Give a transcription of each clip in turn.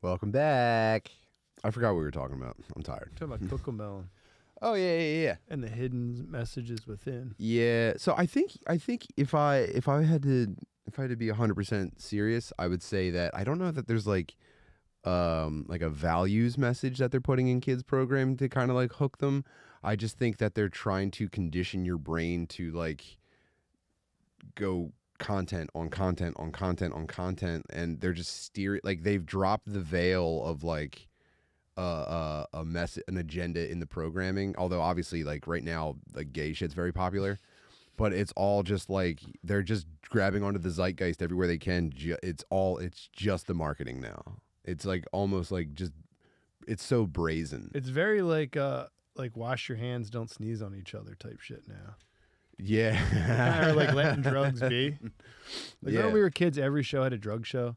Welcome back. I forgot what we were talking about. I'm tired. Talking about Cocomelon Oh yeah. and the hidden messages within. Yeah. So I think if I had to be 100% serious, I would say that I don't know that there's like a values message that they're putting in kids program to kind of like hook them. I just think that they're trying to condition your brain to like go content on content on content on content, and they're just steering, like they've dropped the veil of like an agenda in the programming. Although obviously like right now like gay shit's very popular, but it's all just like they're just grabbing onto the zeitgeist everywhere they can. It's just the marketing now. It's like almost like just it's so brazen. It's very like wash your hands, don't sneeze on each other type shit now. Yeah. Or like letting drugs be. Like when we were kids, every show had a drug show.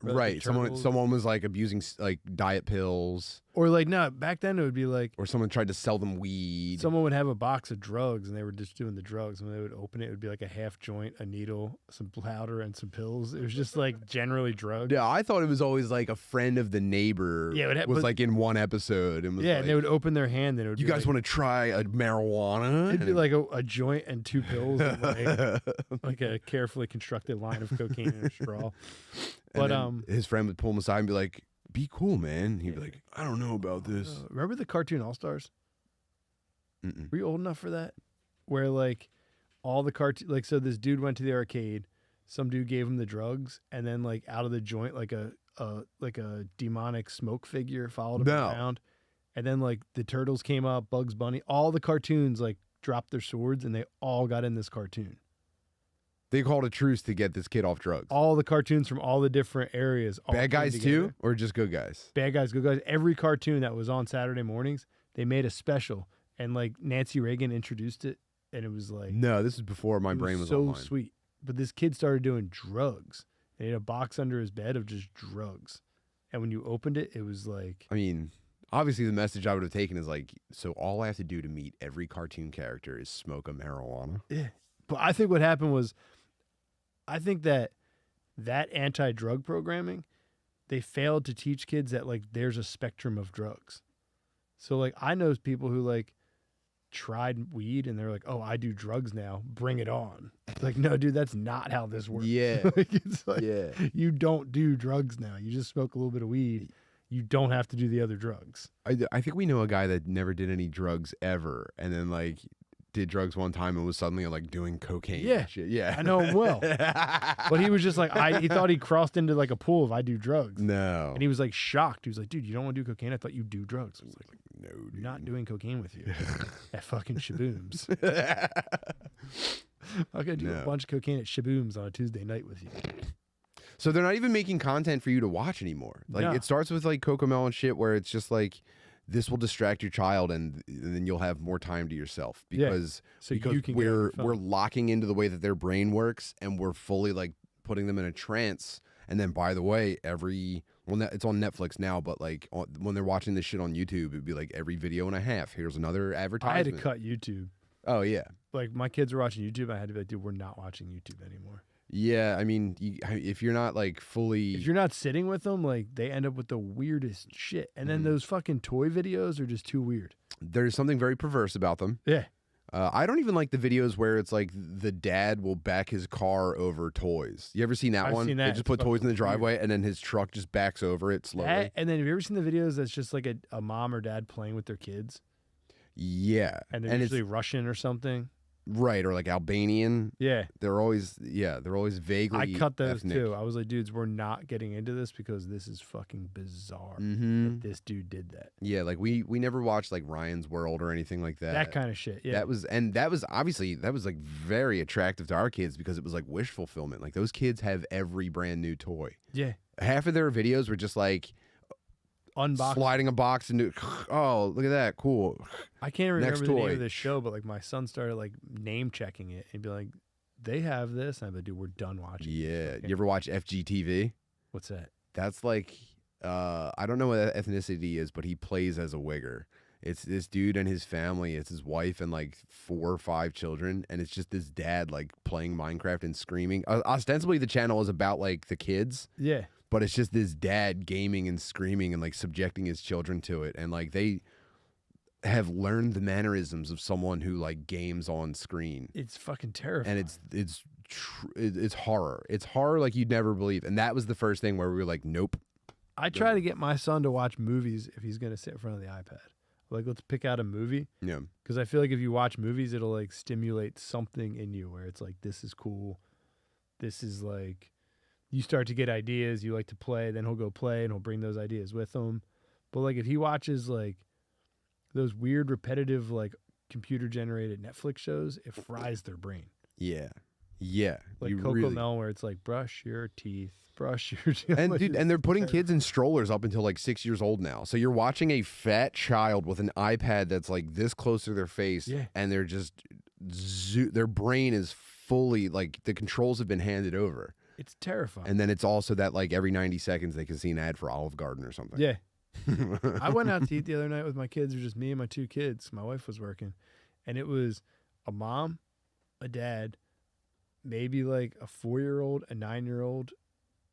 Or, like, Right. Someone was like abusing like diet pills. Or like, no, back then it would be like. Or someone tried to sell them weed. Someone would have a box of drugs and they were just doing the drugs. When they would open it, it would be like a half joint, a needle, some powder, and some pills. It was just like generally drugs. Yeah, I thought it was always like a friend of the neighbor. Yeah, was like in one episode. And was yeah, like, and they would open their hand and it would you be guys like, want to try a marijuana? It'd be like a joint and two pills and like a carefully constructed line of cocaine in a straw. But his friend would pull him aside and be like, be cool, man. He'd be like, I don't know about this. Remember the cartoon All-Stars? Mm-mm. Were you old enough for that? Where like all the cartoon, like, so this dude went to the arcade, some dude gave him the drugs, and then like out of the joint, like a demonic smoke figure followed him around, and then like the Turtles came up, Bugs Bunny, all the cartoons like dropped their swords, and they all got in this cartoon. They called a truce to get this kid off drugs. All the cartoons from all the different areas. All bad guys too, or just good guys? Bad guys, good guys. Every cartoon that was on Saturday mornings, they made a special, and like Nancy Reagan introduced it, and it was like, no, this is before my brain was so online. sweet. But this kid started doing drugs. They had a box under his bed of just drugs, and when you opened it, it was like, I mean, obviously the message I would have taken is like, so all I have to do to meet every cartoon character is smoke a marijuana. yeah. But I think what happened was, I think that anti-drug programming, they failed to teach kids that like there's a spectrum of drugs. So like I know people who like tried weed and they're like, oh, I do drugs now, bring it on. It's like, no, dude, that's not how this works. Yeah. Like, it's like, yeah. You don't do drugs now. You just smoke a little bit of weed. You don't have to do the other drugs. I think we know a guy that never did any drugs ever, and then like did drugs one time and was suddenly like doing cocaine. Yeah. And shit. Yeah. I know him well. But he was just like, he thought he crossed into like a pool of I do drugs. No. And he was like shocked. He was like, dude, you don't want to do cocaine? I thought you do drugs. I was like, no, dude. I'm not doing cocaine with you at fucking Shabooms. I'm going to do a bunch of cocaine at Shabooms on a Tuesday night with you. So they're not even making content for you to watch anymore. Like It starts with like Cocomelon shit where it's just like, this will distract your child, and then you'll have more time to yourself because, you can we're locking into the way that their brain works, and we're fully like putting them in a trance. And then, by the way, it's on Netflix now, but like when they're watching this shit on YouTube, it'd be like every video and a half. Here's another advertisement. I had to cut YouTube. Oh yeah, like my kids were watching YouTube. I had to be like, dude, we're not watching YouTube anymore. Yeah, I mean, if you're not like fully, if you're not sitting with them, like they end up with the weirdest shit. And then those fucking toy videos are just too weird. There's something very perverse about them. Yeah. I don't even like the videos where it's like the dad will back his car over toys. You ever seen that I've one? seen that. They just put toys in the driveway and then his truck just backs over it slowly. And then have you ever seen the videos that's just like a mom or dad playing with their kids? Yeah. And they're usually Russian or something. Right, or like Albanian. Yeah. They're always vaguely I cut those ethnic. too. I was like, dudes, we're not getting into this because this is fucking bizarre that this dude did that. Yeah, like we never watched like Ryan's World or anything like that. That kind of shit. Yeah. That was obviously like very attractive to our kids because it was like wish fulfillment. Like those kids have every brand new toy. Yeah. Half of their videos were just like unboxing, sliding a box into, oh, look at that, cool. I can't remember Next the toy. name of this show, but like my son started like name checking it and be like, they have this, and I'm like, dude, we're done watching. Yeah, you ever watch FGTV? What's that? That's like I don't know what that ethnicity is, but he plays as a wigger. It's this dude and his family. It's his wife and like 4 or 5 children, and it's just this dad like playing Minecraft and screaming. Ostensibly, the channel is about like the kids. Yeah. but it's just this dad gaming and screaming and like subjecting his children to it, and like they have learned the mannerisms of someone who like games on screen. It's fucking terrifying. And it's horror. It's horror like you'd never believe. And that was the first thing where we were like, nope. I try to get my son to watch movies if he's going to sit in front of the iPad. Like, let's pick out a movie. Yeah. Because I feel like if you watch movies, it'll like stimulate something in you where it's like, this is cool. This is like, you start to get ideas. You like to play. Then he'll go play and he'll bring those ideas with him. But like, if he watches like those weird, repetitive, like computer generated Netflix shows, it fries their brain. Yeah. Yeah. Like Coco Melon, where it's like, brush your teeth, brush your teeth. And dude, and they're putting kids in strollers up until like 6 years old now. So you're watching a fat child with an iPad that's like this close to their face, and they're just their brain is fully like the controls have been handed over. It's terrifying. And then it's also that like every 90 seconds they can see an ad for Olive Garden or something. Yeah. I went out to eat the other night with my kids. It was just me and my 2 kids. My wife was working, and it was a mom, a dad, maybe like a 4-year-old, a 9-year-old,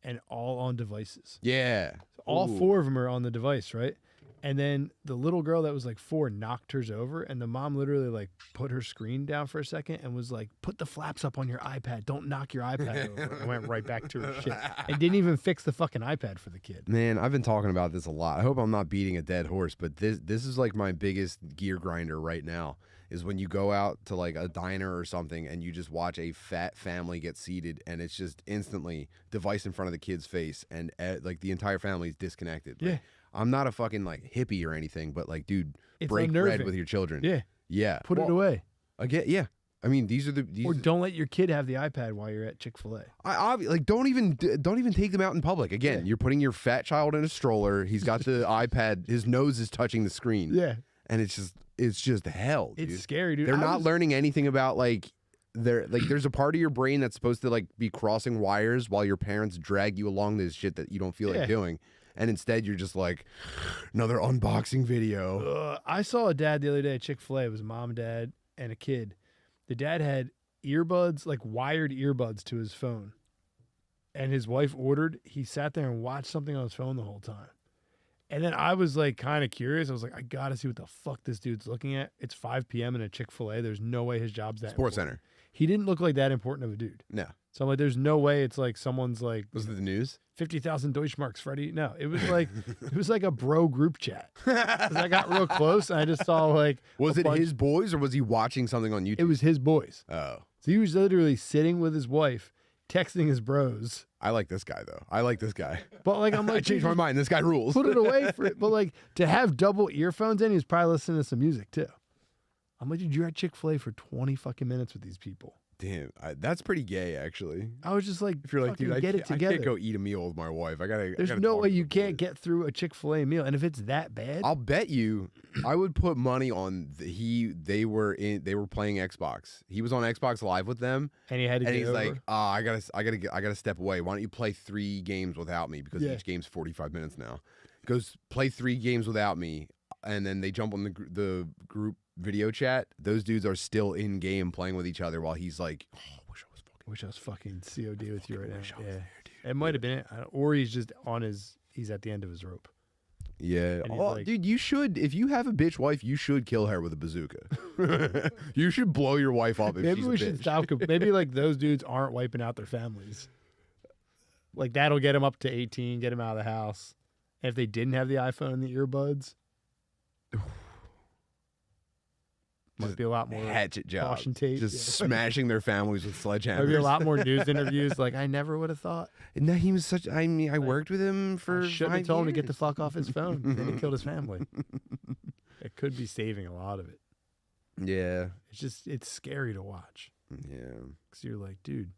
and all on devices. Yeah. So all 4 of them are on the device, right? And then the little girl that was like 4 knocked hers over, and the mom literally like put her screen down for a second and was like, put the flaps up on your iPad. Don't knock your iPad over. And went right back to her shit. And didn't even fix the fucking iPad for the kid. Man, I've been talking about this a lot. I hope I'm not beating a dead horse, but this is like my biggest gear grinder right now. Is when you go out to like a diner or something and you just watch a fat family get seated, and it's just instantly device in front of the kid's face, and like the entire family's disconnected. Yeah. Like, I'm not a fucking like hippie or anything, but like, dude, it's break unnerving. bread with your children. Yeah. Yeah. Put it away. Again, yeah. I mean, these are the or don't let your kid have the iPad while you're at Chick-fil-A. I like don't even take them out in public. Again, you're putting your fat child in a stroller. He's got the iPad. His nose is touching the screen. Yeah. And it's just hell, dude. It's scary, dude. They're not learning anything about like there's a part of your brain that's supposed to like be crossing wires while your parents drag you along this shit that you don't feel like doing. And instead you're just like, another unboxing video. I saw a dad the other day at Chick-fil-A. It was mom, dad, and a kid. The dad had earbuds, like wired earbuds to his phone. And his wife ordered. He sat there and watched something on his phone the whole time. And then I was like kind of curious. I was like, I got to see what the fuck this dude's looking at. It's 5 p.m. in a Chick-fil-A. There's no way his job's that Sports important. Center. He didn't look like that important of a dude. No. So I'm like, there's no way it's like someone's like. Was it the news? 50,000 Deutschmarks, Freddie. No, it was like a bro group chat. 'Cause I got real close and I just saw like. Was it his boys or was he watching something on YouTube? It was his boys. Oh. So he was literally sitting with his wife, texting his bros. I like this guy though. I like this guy. But like I'm like, I changed my mind. This guy rules. Put it away for it. But like to have double earphones in, he was probably listening to some music too. I'm like, dude, you're at Chick-fil-A for 20 fucking minutes with these people. Damn, that's pretty gay, actually. I was just like, if you're like, dude, I can't go eat a meal with my wife. There's no way you can't get through a Chick-fil-A meal, and if it's that bad, I'll bet you, I would put money on they were playing Xbox. He was on Xbox Live with them, and he had to. And get he's over. like, I gotta step away. Why don't you play 3 games without me? Because each game's 45 minutes now. Goes play 3 games without me, and then they jump on the group video chat. Those dudes are still in game playing with each other while he's like, wish I was fucking COD with you right now. Yeah, it might have been it, or he's just he's at the end of his rope. Yeah, dude, you should. If you have a bitch wife, you should kill her with a bazooka. You should blow your wife up. If maybe she's we a should bitch. stop. Maybe like those dudes aren't wiping out their families. Like that'll get them up to 18, get them out of the house. And if they didn't have the iPhone and the earbuds. Might be a lot more hatchet job. Caution tape. Just smashing their families with sledgehammers. Maybe a lot more news interviews. Like I never would have thought. No, he was such. I mean, I worked with him for. I should 5 have told him to years. get the fuck off his phone. Then he killed his family. It could be saving a lot of it. Yeah. It's scary to watch. Yeah. Because you're like, dude,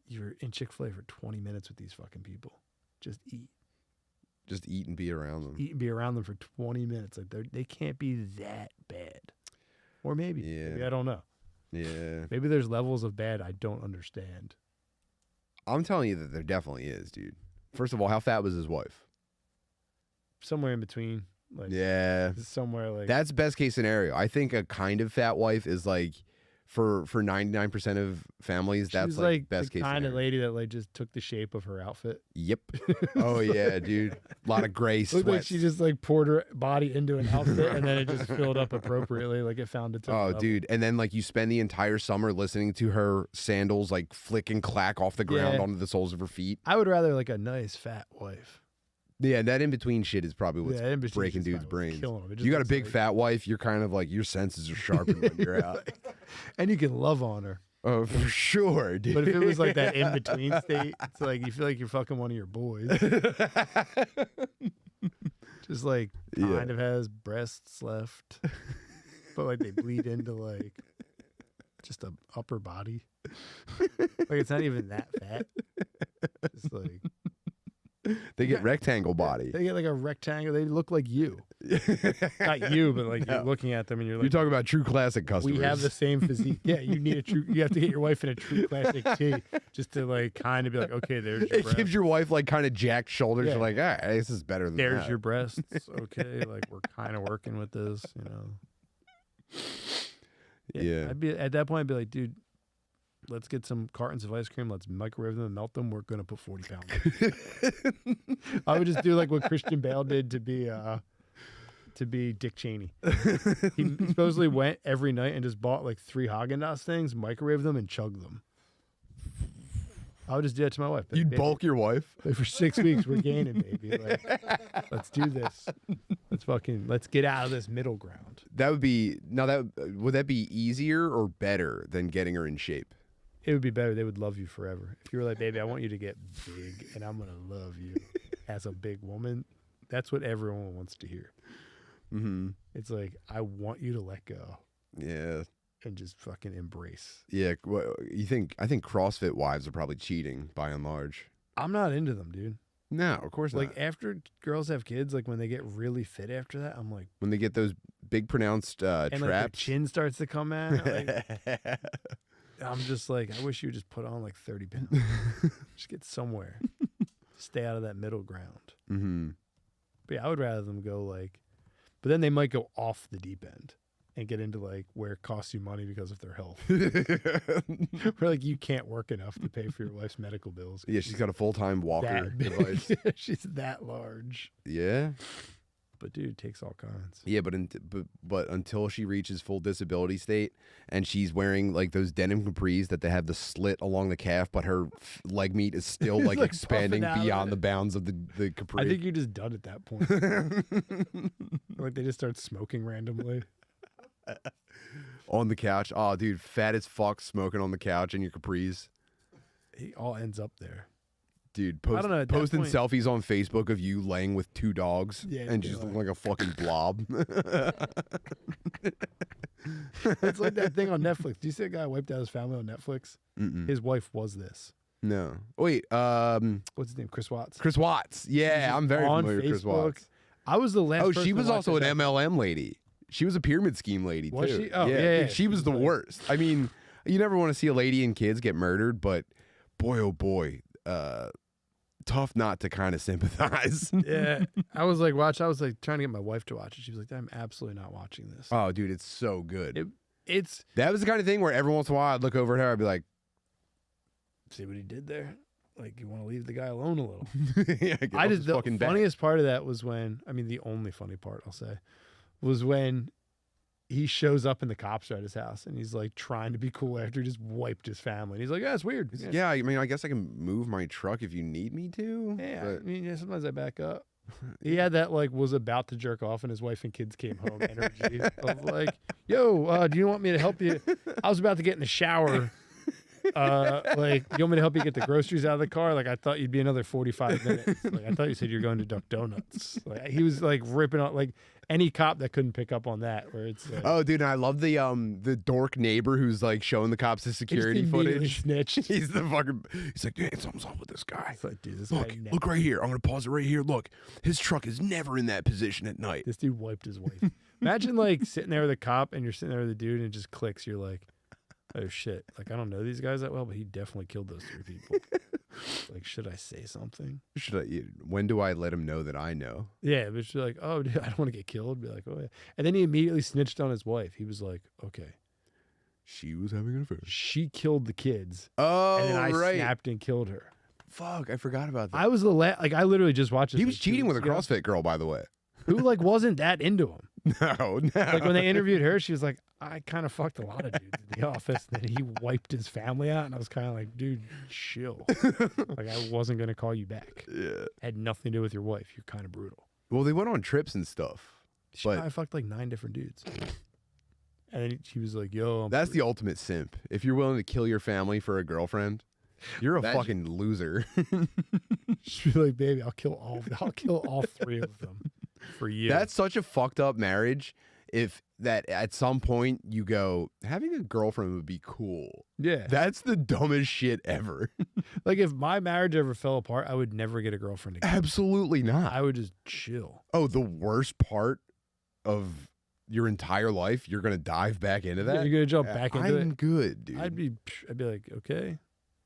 you're in Chick-fil-A for 20 minutes with these fucking people. Just eat. Just eat and be around them. Eat and be around them for 20 minutes. Like they can't be that bad. Or maybe. Yeah. Maybe I don't know. Yeah. Maybe there's levels of bad I don't understand. I'm telling you that there definitely is, dude. First of all, how fat was his wife? Somewhere in between. Like Yeah. somewhere like That's best case scenario. I think a kind of fat wife is like for 99% of families, She that's was like like best the case kind of scenario. lady that like just took the shape of her outfit. Yep. Oh yeah, dude. A lot of gray Looked like sweats. she just like poured her body into an outfit and then it just filled up appropriately, like it found its own Oh, level. dude. And then like you spend the entire summer listening to her sandals like flick and clack off the ground Yeah. onto the soles of her feet. I would rather like a nice fat wife. Yeah, that in between shit is probably what's in between breaking just dudes' probably what's brains. killing 'em. It just You got a looks big like- fat wife, you're kind of like your senses are sharpened when you're out. and you can love on her. Oh, for sure, dude. But if it was like that in between state, it's like you feel like you're fucking one of your boys. Just like kind of has breasts left, but like they bleed into like just a upper body. Like it's not even that fat. It's like They get rectangle body. they get like a rectangle. They look like you, not you, but like you're looking at them and you're like, You're talking about true classic customers. we have the same physique. Yeah, you need a true. You have to get your wife in a true classic tee just to like kind of be like, okay, there's your It breasts. gives your wife like kind of jacked shoulders. Yeah. You're like, all right, this is better than There's that. your breasts. Okay, like we're kind of working with this, you know. Yeah. I'd be at that point. I'd be like, dude, let's get some cartons of ice cream. Let's microwave them and melt them. We're gonna put 40 pounds. I would just do like what Christian Bale did to be Dick Cheney. He supposedly went every night and just bought like 3 Haagen-Dazs things, microwave them, and chug them. I would just do that to my wife. You'd Baby, bulk your wife. like, for 6 weeks. We're gaining, baby. Like, let's do this. Let's get out of this middle ground. That would be would that be easier or better than getting her in shape? It would be better. They would love you forever. If you were like, baby, I want you to get big and I'm going to love you as a big woman. That's what everyone wants to hear. Mm-hmm. It's like, I want you to let go Yeah. and just fucking embrace. Yeah. Well, I think CrossFit wives are probably cheating by and large. I'm not into them, dude. No, of course Like not. after girls have kids, like when they get really fit after that, I'm like, When they get those big pronounced and like the traps. chin starts to come out. Like, I'm just like, I wish you would just put on like 30 pounds. Just get somewhere. Stay out of that middle ground. Mm-hmm. But yeah, I would rather them go like, but then they might go off the deep end and get into like where it costs you money because of their health. Where like you can't work enough to pay for your wife's medical bills. Yeah, she's got a full-time walker That big. device. She's that large. Yeah. But dude, it takes all kinds. Yeah, but until she reaches full disability state and she's wearing like those denim capris that they have the slit along the calf, but her leg meat is still It's, like like, expanding puffing out of beyond it. the bounds of the capri. I think you're just done at that point. Like they just start smoking randomly. On the couch. Oh, dude, fat as fuck smoking on the couch in your capris. It all ends up there. Dude, I don't know, at that posting point- selfies on Facebook of you laying with 2 dogs Yeah, and you're just like- looking like a fucking blob. It's like that thing on Netflix. Do you see a guy wiped out his family on Netflix? Mm-mm. His wife was this. No. Wait, What's his name? Chris Watts. Chris Watts. Yeah, She's I'm very on familiar with Chris Facebook. Watts. I was the last. Oh, person she to was watch also an that MLM lady. She was a pyramid scheme lady Was too. she? Oh, yeah, dude, yeah. she was the Like- worst. I mean, you never want to see a lady and kids get murdered, but boy, oh boy, tough not to kind of sympathize. Yeah, I was like, I was like trying to get my wife to watch it. She was like, I'm absolutely not watching this. Oh, dude, it's so good. It's That was the kind of thing where every once in a while I'd look over at her, I'd be like, see what he did there. Like you want to leave the guy alone a little. yeah, get I off did his the fucking back. funniest part of that was when the only funny part I'll say was when he shows up and the cops are at his house and he's like trying to be cool after he just wiped his family. And he's like, yeah, it's weird. Yeah, I mean, I guess I can move my truck if you need me to. Yeah, but- I mean, yeah, sometimes I back up. He had that like was about to jerk off and his wife and kids came home energy of like, yo, do you want me to help you? I was about to get in the shower. Like, you want me to help you get the groceries out of the car? Like, I thought you'd be another 45 minutes. Like, I thought you said you're going to Duck Donuts. Like, he was like ripping out like any cop that couldn't pick up on that. Where it's like, Oh, dude, and I love the dork neighbor who's like showing the cops the he just security immediately footage. snitched. He's the fucking. He's like, man, something's up with this guy. It's like, dude, this Look, guy never- look right here. I'm gonna pause it right here. Look, his truck is never in that position at night. This dude wiped his wife. Imagine like sitting there with a cop and you're sitting there with a dude and it just clicks. You're like, oh shit. Like, I don't know these guys that well, but he definitely killed those 3 people. Like, should I say something? Should I? When do I let him know that I know? Yeah, but you're like, oh, dude, I don't want to get killed. Be like, oh yeah. And then he immediately snitched on his wife. He was like, okay. She was having an affair. She killed the kids, Oh, and then I right. snapped and killed her. Fuck, I forgot about that. I was the I literally just watched this. He was like 2 cheating with a weeks ago, CrossFit girl, by the way. who like wasn't that into him. No. Like when they interviewed her, she was like, I kind of fucked a lot of dudes in the office. Then he wiped his family out, and I was kind of like, dude, chill. Like I wasn't gonna call you back. Yeah. Had nothing to do with your wife. You're kind of brutal. Well, they went on trips and stuff. She But- probably fucked like 9 different dudes. And then she was like, yo, That's the ultimate simp. If you're willing to kill your family for a girlfriend, you're a fucking loser. she'd be like, baby, I'll kill all 3 of them for you. That's such a fucked up marriage. If that at some point you go, having a girlfriend would be cool. yeah. That's the dumbest shit ever. Like if my marriage ever fell apart, I would never get a girlfriend again. Absolutely not. I would just chill. Oh, the worst part of your entire life, you're gonna dive back into that. You're gonna jump back into I'm it. good, dude. I'd be like, okay,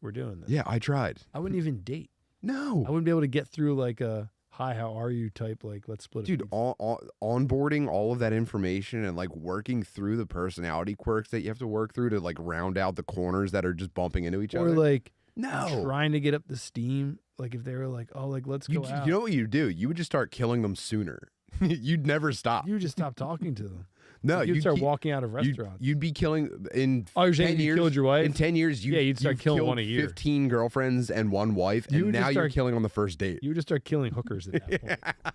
we're doing this. Yeah, I tried. I wouldn't even date. No, I wouldn't be able to get through like a hi, how are you type. Like let's split. dude. Onboarding all of that information and like working through the personality quirks that you have to work through to like round out the corners that are just bumping into each or other. like No, trying to get up the steam. Like if they were like, oh, like let's go out. you know what you do? You would just start killing them sooner. You'd never stop. You just stop talking to them. No, You'd start keep- walking out of You'd, restaurants. you'd be killing in. Oh, you're saying 10 you years, killed your wife? In 10 years, You'd start you've killing killed one a year. 15 girlfriends and one wife, You and would just now you're start- killing on the first date. You would just start killing hookers at that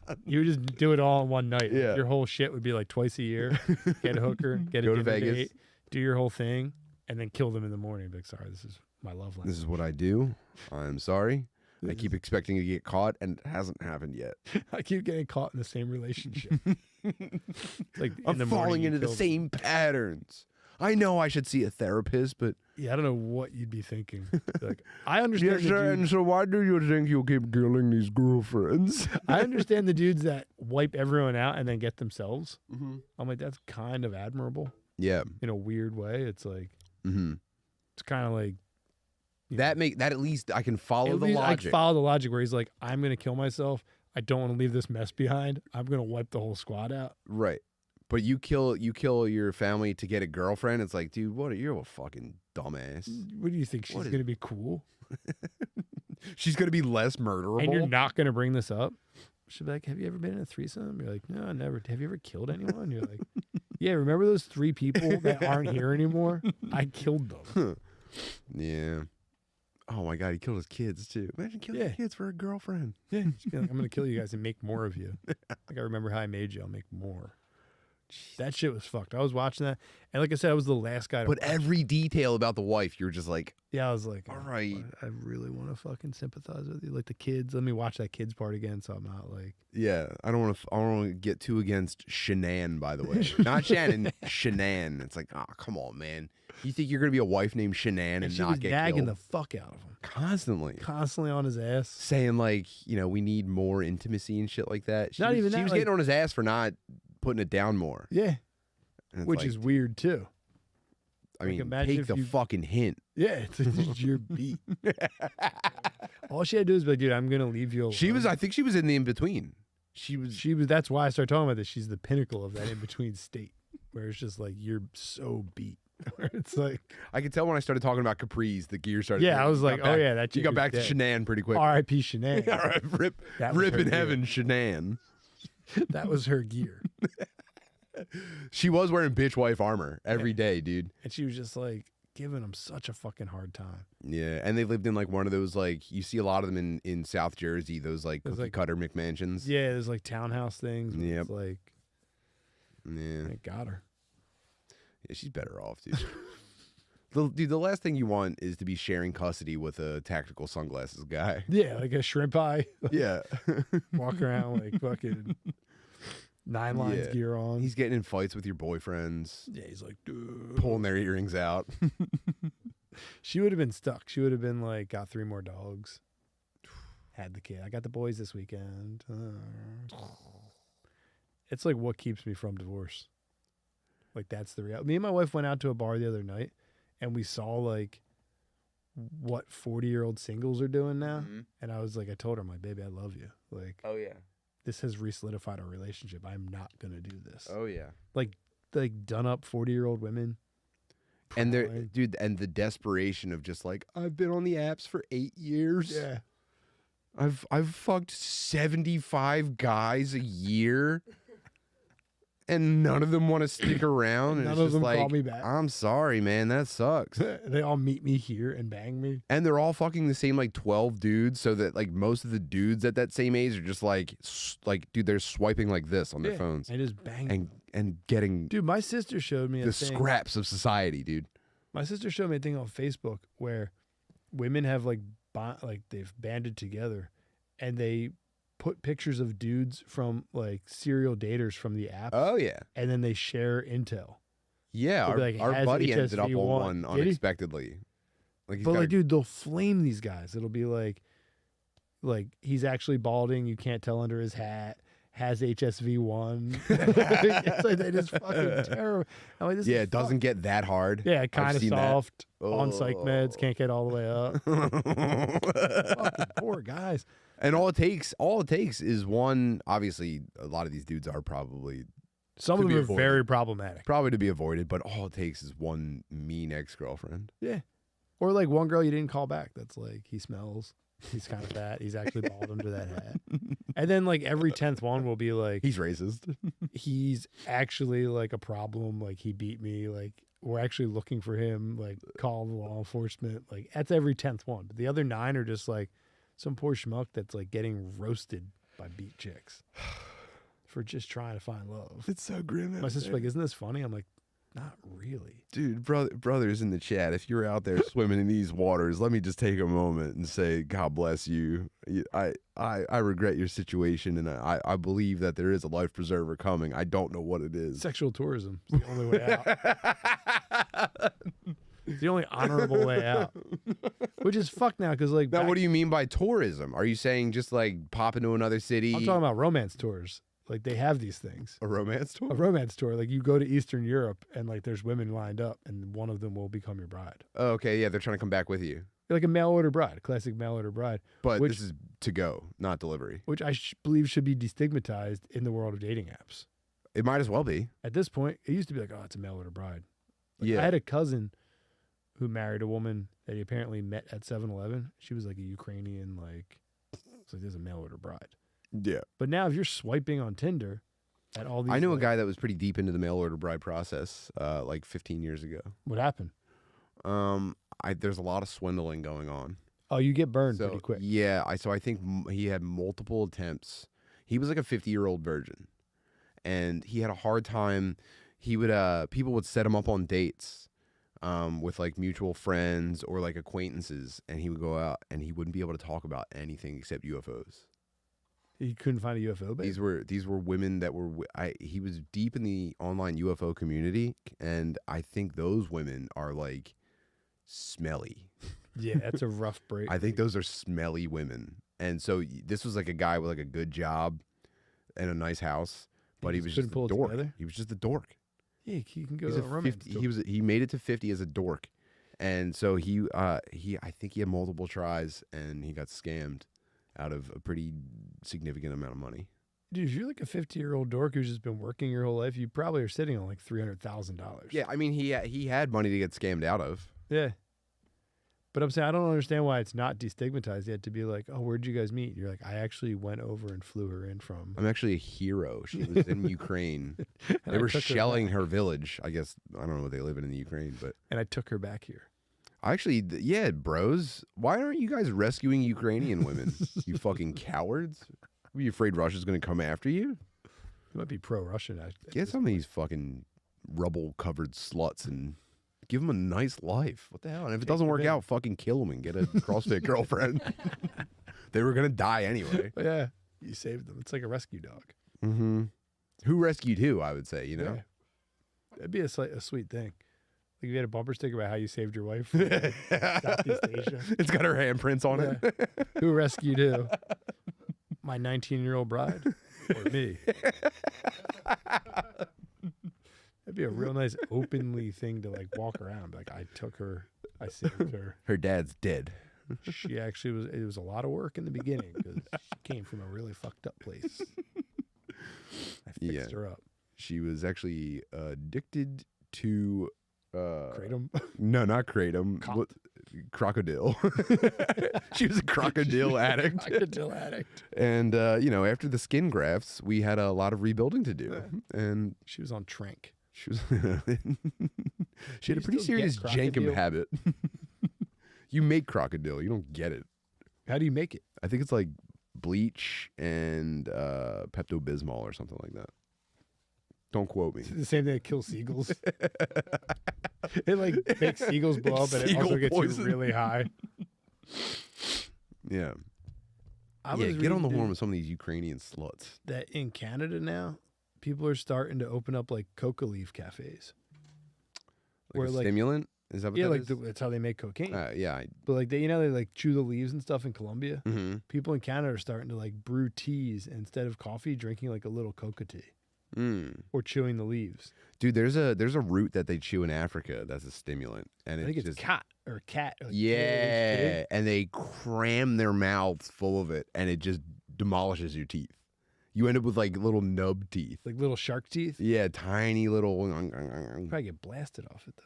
point. You would just do it all in one night. Yeah. Your whole shit would be like twice a year. Get a hooker, get Go a to dinner Vegas. date, do your whole thing, and then kill them in the morning. Be like, sorry, this is my love language. This is what I do. I'm sorry. I keep expecting to get caught, and it hasn't happened yet. I keep getting caught in the same relationship. Like in I'm the morning falling you into the kill them. same patterns. I know I should see a therapist, but Yeah, I don't know what you'd be thinking. Like, I understand. The dudes, so why do you think you keep killing these girlfriends? I understand the dudes that wipe everyone out and then get themselves. Mm-hmm. I'm like, that's kind of admirable Yeah. in a weird way. It's like Mm-hmm. it's kind of like That at least I can follow at the least I logic. follow the logic where he's like, I'm gonna kill myself. I don't want to leave this mess behind. I'm gonna wipe the whole squad out. Right. But you kill your family to get a girlfriend. It's like, dude, you're a fucking dumbass. What do you think? She's What is- gonna be cool, She's gonna be less murderable. and you're not gonna bring this up. She'll be like, "Have you ever been in a threesome?" You're like, "No, never." Have you ever killed anyone? You're like, "Yeah, remember those 3 people that aren't here anymore? I killed them." Yeah. Oh my god, he killed his kids too. Imagine killing your Yeah. kids for a girlfriend. Yeah, she'd be like, I'm gonna kill you guys and make more of you. Like I remember how I made you. I'll make more. That shit was fucked. I was watching that, and like I said, I was the last guy to. But watch. every detail about the wife, you're just like, Yeah, I was like, all "Oh, right. I really want to fucking sympathize with you. Like the kids, let me watch that kids part again so I'm not like, yeah. I don't want to get too against Shanann, by the way. Not Shannon, Shanann. It's like, oh, come on, man. You think you're gonna be a wife named Shanann and she not was get nagging killed? the fuck out of him. Constantly On his ass. saying like, we need more intimacy and shit like that. Not even She that, was like- getting on his ass for not putting it down more. Yeah. And it's Which like, is weird too. I like, mean, imagine take if the you- fucking hint. Yeah, it's just your beat. All she had to do is be like, dude, I'm gonna leave you alone. I think she was in the in between. She was. She was. That's why I started talking about this. She's the pinnacle of that in between state, where it's just like you're so beat. Where it's like, I could tell when I started talking about capris, the gear started. yeah, I was like, oh yeah, that You chick got is back to dead. Shanann pretty quick. R.I.P. Shanann. All right, rip That was her in gear. heaven, Shanann. That was her gear, She was wearing bitch wife armor every day, dude. and she was just like giving him such a fucking hard time. Yeah, and they lived in like one of those like you see a lot of them in South Jersey, those like Those, cookie like- cutter McMansions. Yeah, there's like townhouse things. Where Yep. It's like, Yeah. I got her. Yeah, she's better off, dude. The last thing you want is to be sharing custody with a tactical sunglasses guy. Yeah, like a shrimp eye. Yeah. Walk around like fucking 9 lines Yeah. gear on. He's getting in fights with your boyfriends, Yeah, he's like, dude. pulling their earrings out. She would have been stuck. She would have been like, got 3 more dogs. Had the kid. I got the boys this weekend. It's like what keeps me from divorce. Like that's the reality. Me and my wife went out to a bar the other night, and we saw like what 40-year-old singles are doing now. And I was like, I told her, I'm like, baby, I love you. Like Oh yeah. this has re-solidified our relationship. I'm not gonna do this. Oh yeah. Like done up 40-year-old women. And they're, Prime. dude, and the desperation of just like, I've been on the apps for 8 years. Yeah. I've fucked 75 guys a year, and none of them want to stick around. And None it's of just them like, call me back. I'm sorry, man, that sucks. They all meet me here and bang me. And they're all fucking the same like 12 dudes, so that like most of the dudes at that same age are just like dude, they're swiping like this on their phones And just bang. and getting Dude, my sister showed me a the thing. scraps of society, dude. My sister showed me a thing on Facebook where women have like they've banded together and they put pictures of dudes from like serial daters from the app. Oh yeah. And then they share intel. Yeah, They'll be like, our has buddy ended up on HSV1. one Did he? unexpectedly. Like he's But got like, dude, they'll flame these guys. It'll be like he's actually balding. You can't tell under his hat. Has HSV1. It's like they just fucking terrible. I'm like, this yeah, is it doesn't get that hard. Yeah, kind of seen that. soft. On psych meds, can't get all the way up. Fucking poor guys. And all it takes is one. Obviously, a lot of these dudes are probably Some Could of be them are avoided. very problematic. to be avoided, but all it takes is one mean ex-girlfriend. Yeah. Or like one girl you didn't call back. That's like, he smells. He's kind of fat. He's actually bald under that hat. And then like every 10th one will be like, He's racist. he's actually like a problem. Like he beat me. Like we're actually looking for him. Like call the law enforcement. Like that's every 10th one. But the other 9 are just like some poor schmuck that's like getting roasted by beat chicks for just trying to find love. It's so grim. My sister's like, isn't this funny? I'm like, not really. Dude, brothers in the chat, if you're out there swimming in these waters, let me just take a moment and say, God bless you. I regret your situation, and I believe that there is a life preserver coming. I don't know what it is. Sexual tourism is the only way out. It's the only honorable way out. Which is fucked now because like Now, back- what do you mean by tourism? Are you saying just like pop into another city? I'm talking about romance tours. Like they have these things. a romance tour? A romance tour, like you go to Eastern Europe and like there's women lined up and one of them will become your bride. Oh, okay, yeah, they're trying to come back with you. Like a mail order bride, a classic mail order bride, But Which- this is to go, not delivery. which I believe should be destigmatized in the world of dating apps. It might as well be. At this point, it used to be like, oh, it's a mail order bride. Like, Yeah. I had a cousin who married a woman that he apparently met at 7-Eleven. She was like a Ukrainian, like, it's like there's a mail order bride. Yeah. But now if you're swiping on Tinder at all these, I knew a like- guy that was pretty deep into the mail order bride process, like 15 years ago. What happened? There's a lot of swindling going on. Oh, you get burned So pretty quick. yeah, I think he had multiple attempts. He was like a 50-year-old virgin, and he had a hard time. He would people would set him up on dates, with like mutual friends or like acquaintances, and he would go out and he wouldn't be able to talk about anything except UFOs. You couldn't find a UFO base? These were women that were. He was deep in the online UFO community, and I think those women are like smelly. Yeah, that's a rough break. I think those are smelly women. And so this was like a guy with like a good job and a nice house, but he just was couldn't just a pull it dork. together? He was just a dork. Yeah, you can go He's to a a romance 50, tour. he made it to 50 as a dork. And so I think he had multiple tries and he got scammed out of a pretty significant amount of money. Dude, if you're like a 50-year-old dork who's just been working your whole life, you probably are sitting on like $300,000. Yeah, I mean he had money to get scammed out of. Yeah. But I'm saying I don't understand why it's not destigmatized yet to be like, oh, where'd you guys meet? You're like, I actually went over and flew her in from. I'm actually a hero. She was in Ukraine. and They I were took her shelling back. her village. I guess I don't know what they live in the Ukraine, but And I took her back here. actually, yeah, bros. Why aren't you guys rescuing Ukrainian women? You fucking cowards. Are you afraid Russia's going to come after you? You might be pro-Russian. Get some of these fucking rubble-covered sluts and give them a nice life. What the hell? And if it doesn't them work in. out, fucking kill them and get a CrossFit girlfriend. They were going to die anyway. Yeah. You saved them. It's like a rescue dog. Mm-hmm. Who rescued who, I would say, you know? Yeah. That'd be a sweet thing. Like if you had a bumper sticker about how you saved your wife. Southeast Asia. It's got her handprints on it. Who rescued who? My 19-year-old bride or me? That'd be a real nice openly thing to like walk around. Like I took her, I saved her. Her dad's dead. She actually was. It was a lot of work in the beginning because she came from a really fucked up place. I fixed Yeah. her up. She was actually addicted to Kratom. No, not kratom. Cop. What, crocodile. She was a crocodile addict. Crocodile addict. And after the skin grafts, we had a lot of rebuilding to do. And She was on Trank. she was she had a pretty still get serious jankum crocodile? habit. You make crocodile, you don't get it. How do you make it? I think it's like bleach and Pepto-Bismol or something like that. Don't quote me. It's the same thing that kills seagulls. It like makes seagulls blow up, and it also Seagull gets poison. you really high. Yeah. I Yeah, was get on the reading, horn dude, with some of these Ukrainian sluts. that in Canada now, people are starting to open up like coca leaf cafes. Like Where, a like- stimulant? Is that what Yeah, that like is? that's how they make cocaine. Yeah. But like they like chew the leaves and stuff in Colombia. Mm-hmm. People in Canada are starting to like brew teas, and instead of coffee, drinking like a little coca tea Mm. or chewing the leaves. Dude, there's a root that they chew in Africa that's a stimulant, and I think it's it's just cat or cat. Like yeah, and they cram their mouths full of it, and it just demolishes your teeth. You end up with like little nub teeth. like little shark teeth. Yeah, tiny little. Probably get blasted off it though.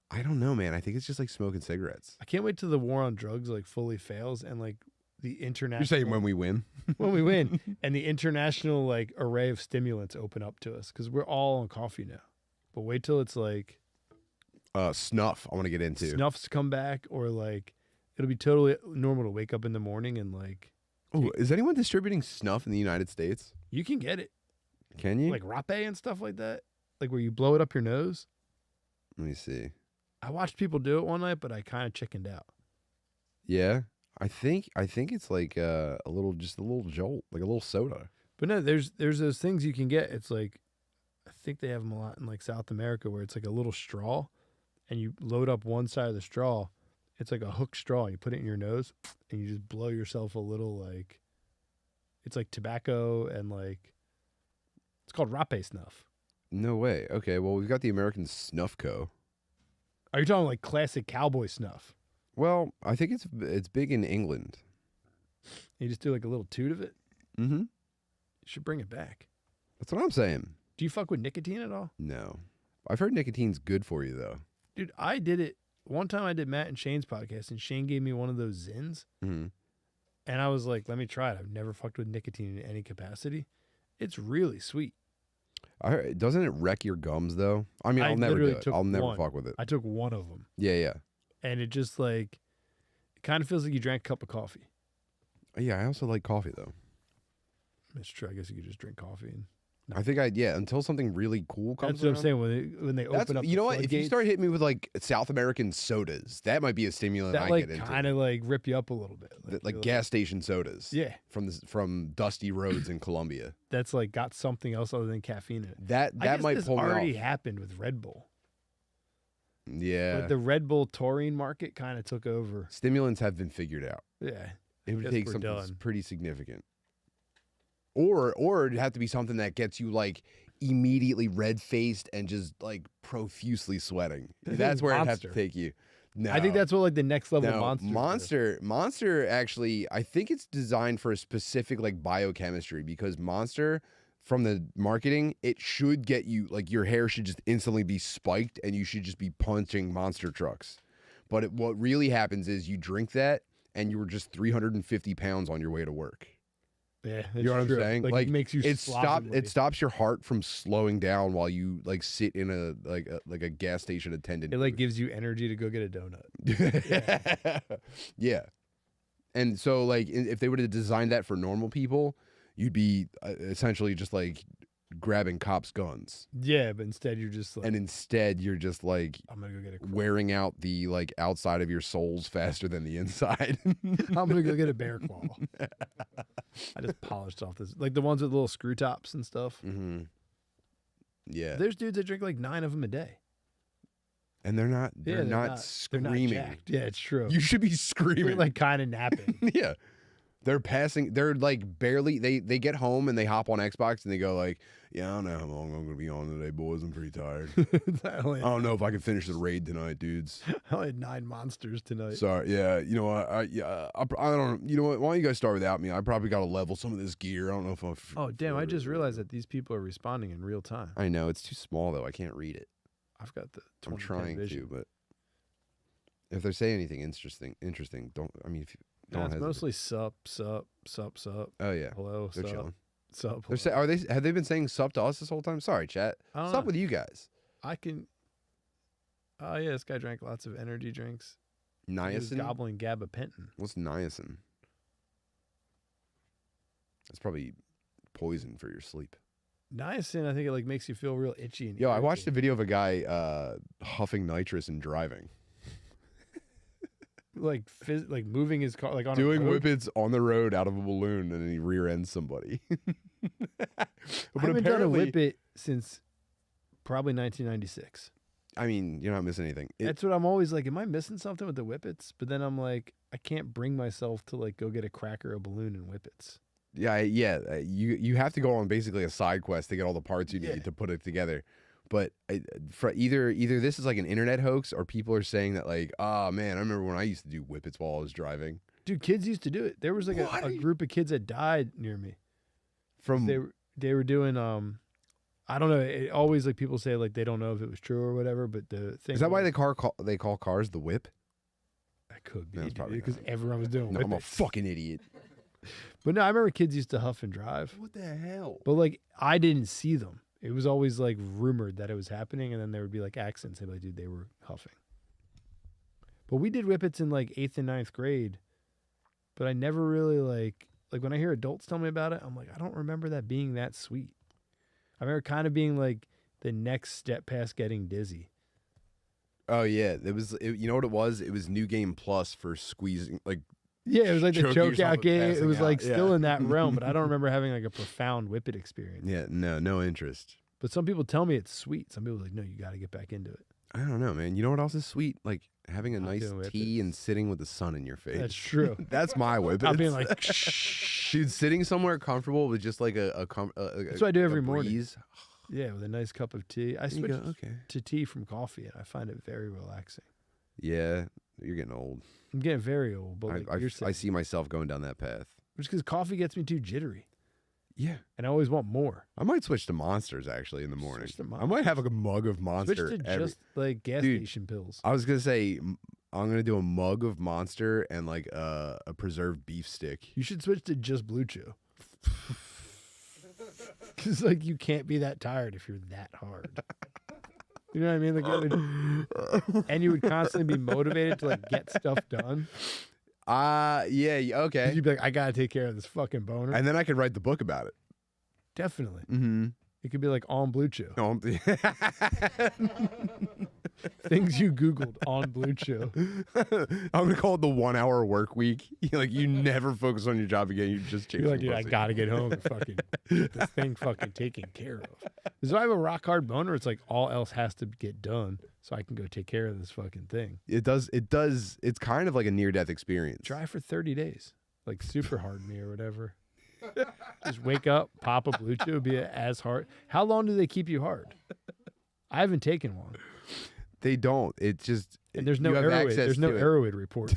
I don't know, man. I think it's just like smoking cigarettes. I can't wait till the war on drugs like fully fails and like the international. You're saying when we win? when we win and the international like array of stimulants open up to us because we're all on coffee now. But wait till it's like Snuff. I want to get into. snuffs come back, or like it'll be totally normal to wake up in the morning and like Oh, is anyone distributing snuff in the United States? you can get it Can you? like rape and stuff like that, like where you blow it up your nose. Let me see. I watched people do it one night, but I kind of chickened out. Yeah, I think it's like a little jolt, like a little soda. But no, there's those things you can get. It's like I think they have them a lot in like South America where it's like a little straw, and you load up one side of the straw. It's like a hook straw. You put it in your nose, and you just blow yourself a little like. It's like tobacco and like. It's called rape snuff. No way. Okay, well we've got the American Snuff Co. Are you talking like classic cowboy snuff? Well, I think it's big in England. You just do like a little toot of it. Mm-hmm. You should bring it back. That's what I'm saying. Do you fuck with nicotine at all? No, I've heard nicotine's good for you though. Dude, I did it. One time I did Matt and Shane's podcast, and Shane gave me one of those Zins. Mm-hmm. And I was like, let me try it. I've never fucked with nicotine in any capacity. It's really sweet. I heard, doesn't it wreck your gums though? I mean, I I'll never do literally it. took I'll never one. fuck with it. I took one of them, Yeah. and it just like, it kind of feels like you drank a cup of coffee. Yeah, I also like coffee though. It's true. I guess you could just drink coffee. And I think until something really cool comes that's what I'm around. saying. When they That's, open up, you the know what? If you floodgates, start hitting me with like South American sodas, that might be a stimulant that I like get into. kind of like rip you up a little bit. Like you're gas station sodas. Yeah, From dusty roads in Colombia. that's like got something else other than caffeine in it. That I guess might this pull me already off. happened with Red Bull. Yeah. But the Red Bull taurine market kind of took over. Stimulants have been figured out. Yeah. It would Guess take we're something that's done. pretty significant. Or it'd have to be something that gets you like immediately red faced and just like profusely sweating. That's where I'd have to Monster. take you. No. I think that's what like the next level no, monster. Monster actually, I think it's designed for a specific like biochemistry because Monster from the marketing, it should get you like your hair should just instantly be spiked and you should just be punching monster trucks. But what really happens is you drink that and you were just 350 pounds on your way to work. Yeah, You know what I'm saying? Like, it makes you it stops your heart from slowing down while you like sit in a gas station attendant. It like gives you energy to go get a donut. Yeah. And so like if they were to design that for normal people, you'd be essentially just like grabbing cops' guns. Yeah, but instead you're just like, And instead you're just like I'm gonna go get a. wearing out the like outside of your souls faster than the inside. I'm gonna go get a bear claw. I just polished off this, like the ones with little screw tops and stuff. Mm-hmm. Yeah. There's dudes that drink like 9 of them a day. And they're not Yeah, they're not They're screaming. not jacked. Yeah, it's true. You should be They're screaming. like kind of napping. Yeah. They're like barely they get home and they hop on Xbox and they go like, yeah, I don't know how long I'm gonna be on today, boys. I'm pretty tired. I only I don't know if I can finish the raid tonight, dudes. had 9 monsters tonight. Sorry. Yeah, you know what? I don't. You know what? Why don't you guys start without me? I probably got to level some of this gear. I don't know if I'm. Oh damn! I just realized that these people are responding in real time. I know it's too small though. I can't read it. I've got the I'm 2010 trying vision. to, but if they say anything interesting, don't. I mean, if you No, don't it's hesitate. mostly sup. Oh yeah, Hello, they're sup. chilling. Sup. They're Hello. have they been saying sup to us this whole time? Sorry, chat. I don't Sup know. with you guys. I can. Oh yeah, this guy drank lots of energy drinks. He was Niacin. gobbling gabapentin. What's niacin? It's probably poison for your sleep. Niacin, I think it like makes you feel real itchy. And Yo, I watched a irritated. video of a guy huffing nitrous and driving, like like moving his car like on doing a road. whippets on the road out of a balloon, and then he rear ends somebody. I haven't done a whippet since probably 1996. I mean, you're not missing anything. That's what I'm always like. Am I missing something with the whippets? But then I'm like, I can't bring myself to like go get a cracker, a balloon, and whippets. Yeah. You have to go on basically a side quest to get all the parts you Yeah. need to put it together. But for either this is like an internet hoax, or people are saying that like, oh man, I remember when I used to do whippets while I was driving. Dude, kids used to do it. There was like a group of kids that died near me. From They were doing I don't know. It always like people say like they don't know if it was true or whatever. But the thing is that why was- they call cars the whip? that could be That's probably because not. everyone was doing No, I'm a whippets. fucking idiot. But no, I remember kids used to huff and drive. What the hell? But like I didn't see them. It was always like rumored that it was happening, and then there would be like accidents. They'd be like, dude, they were huffing. But we did whippets in like 8th and 9th grade. But I never really like when I hear adults tell me about it, I'm like, I don't remember that being that sweet. I remember kind of being like the next step past getting dizzy. Oh yeah, you know what it was? It was New Game Plus for squeezing, like Yeah, it was like the choking choke yourself out and game. It passing was out, like yeah. still in that realm, but I don't remember having like a profound whippet experience. yeah, no interest. But some people tell me it's sweet. Some people are like, no, you got to get back into it. I don't know, man. You know what else is sweet? Like having a Not nice doing tea and sitting with the sun in your face. That's true. That's my whip. I'm being like, shh. dude, sitting somewhere comfortable with just like That's what I do every morning. breeze. Yeah, with a nice cup of tea. I And you switched go, okay. to tea from coffee, and I find it very relaxing. Yeah, you're getting old. I'm getting very old, but like you're I saying, see myself going down that path. just because coffee gets me too jittery, Yeah, and I always want more. I might switch to Monsters actually in the morning. Switch to I might have like a mug of Switch Monster. to just like gas Dude, station pills. I was gonna say I'm gonna do a mug of Monster and like a preserved beef stick. You should switch to just Blue Chew. Because like you can't be that tired if you're that hard. You know what I mean? Like, and you would constantly be motivated to like get stuff done. Yeah, okay. You'd be like, I gotta take care of this fucking boner. And then I could write the book about it. Definitely. Mm-hmm. It could be like on Blue Chew. No, Things you Googled on Blue Chew. I'm gonna call it the 1 hour work week. Like you never focus on your job again. You just chase. You're like, dude, I gotta get home and fucking get this thing fucking taken care of. Because if I have a rock hard boner, it's like all else has to get done so I can go take care of this fucking thing. It does. It's kind of like a near death experience. Try for 30 days. Like super hard me or whatever. Just wake up, pop a Blue Chew, be as hard. How long do they keep you hard? I haven't taken one. They don't. It's just And there's no you have Aeroid. access There's no to it. Aeroid reports.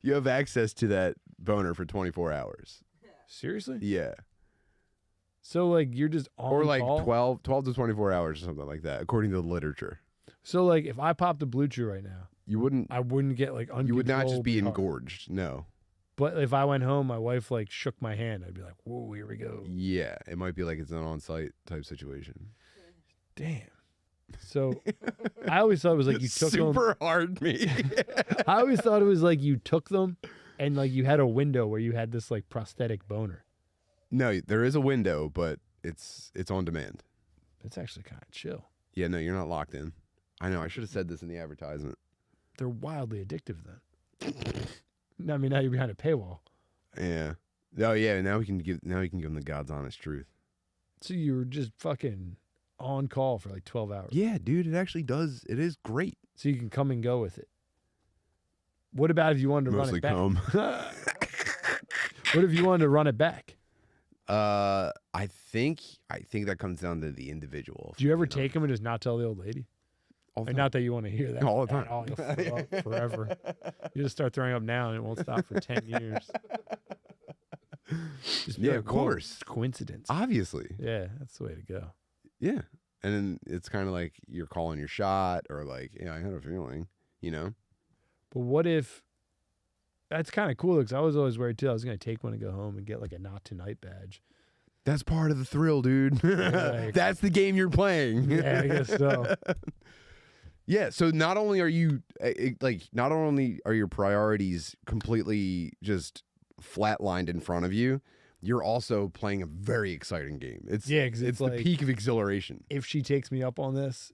You have access to that boner for 24 hours. Seriously? Yeah. So like you're just on Or like call? 12 to 24 hours or something like that, according to the literature. So like if I popped a Blue Chew right now, You wouldn't. I wouldn't get like uncontrollably You would not just be hard. engorged. No. But if I went home, my wife like shook my hand, I'd be like, whoa, here we go. Yeah, it might be like it's an on-site type situation. Damn. So I always thought it was like you took them. Super hard me. I always thought it was like you took them and like you had a window where you had this like prosthetic boner. No, there is a window, but it's on demand. It's actually kind of chill. Yeah, no, you're not locked in. I know. I should have said this in the advertisement. They're wildly addictive then. I mean, now you're behind a paywall. Yeah. Oh yeah. Now we can give them the God's honest truth. So you were just fucking on call for like 12 hours. Yeah, dude. It actually does. It is great. So you can come and go with it. What about if you wanted to Mostly run it back? cum. What if you wanted to run it back? I think that comes down to the individual. Do you ever take them and just not tell the old lady? All the Like, time. not that you want to hear that. All the time. at all. You'll throw up forever. You just start throwing up now and it won't stop for 10 years. Just be Yeah, like, of "Whoa, course. it's coincidence. Obviously. Yeah, that's the way to go. Yeah. And then it's kind of like you're calling your shot, or like, yeah, I had a feeling, you know? But what if that's kind of cool? Because I was always worried too. I was gonna take one and go home and get like a not tonight badge. That's part of the thrill, dude. Like, that's the game you're playing. Yeah, I guess so. Yeah, so not only are you not only are your priorities completely just flatlined in front of you, you're also playing a very exciting game. It's 'cause it's the like, peak of exhilaration. if she takes me up on this,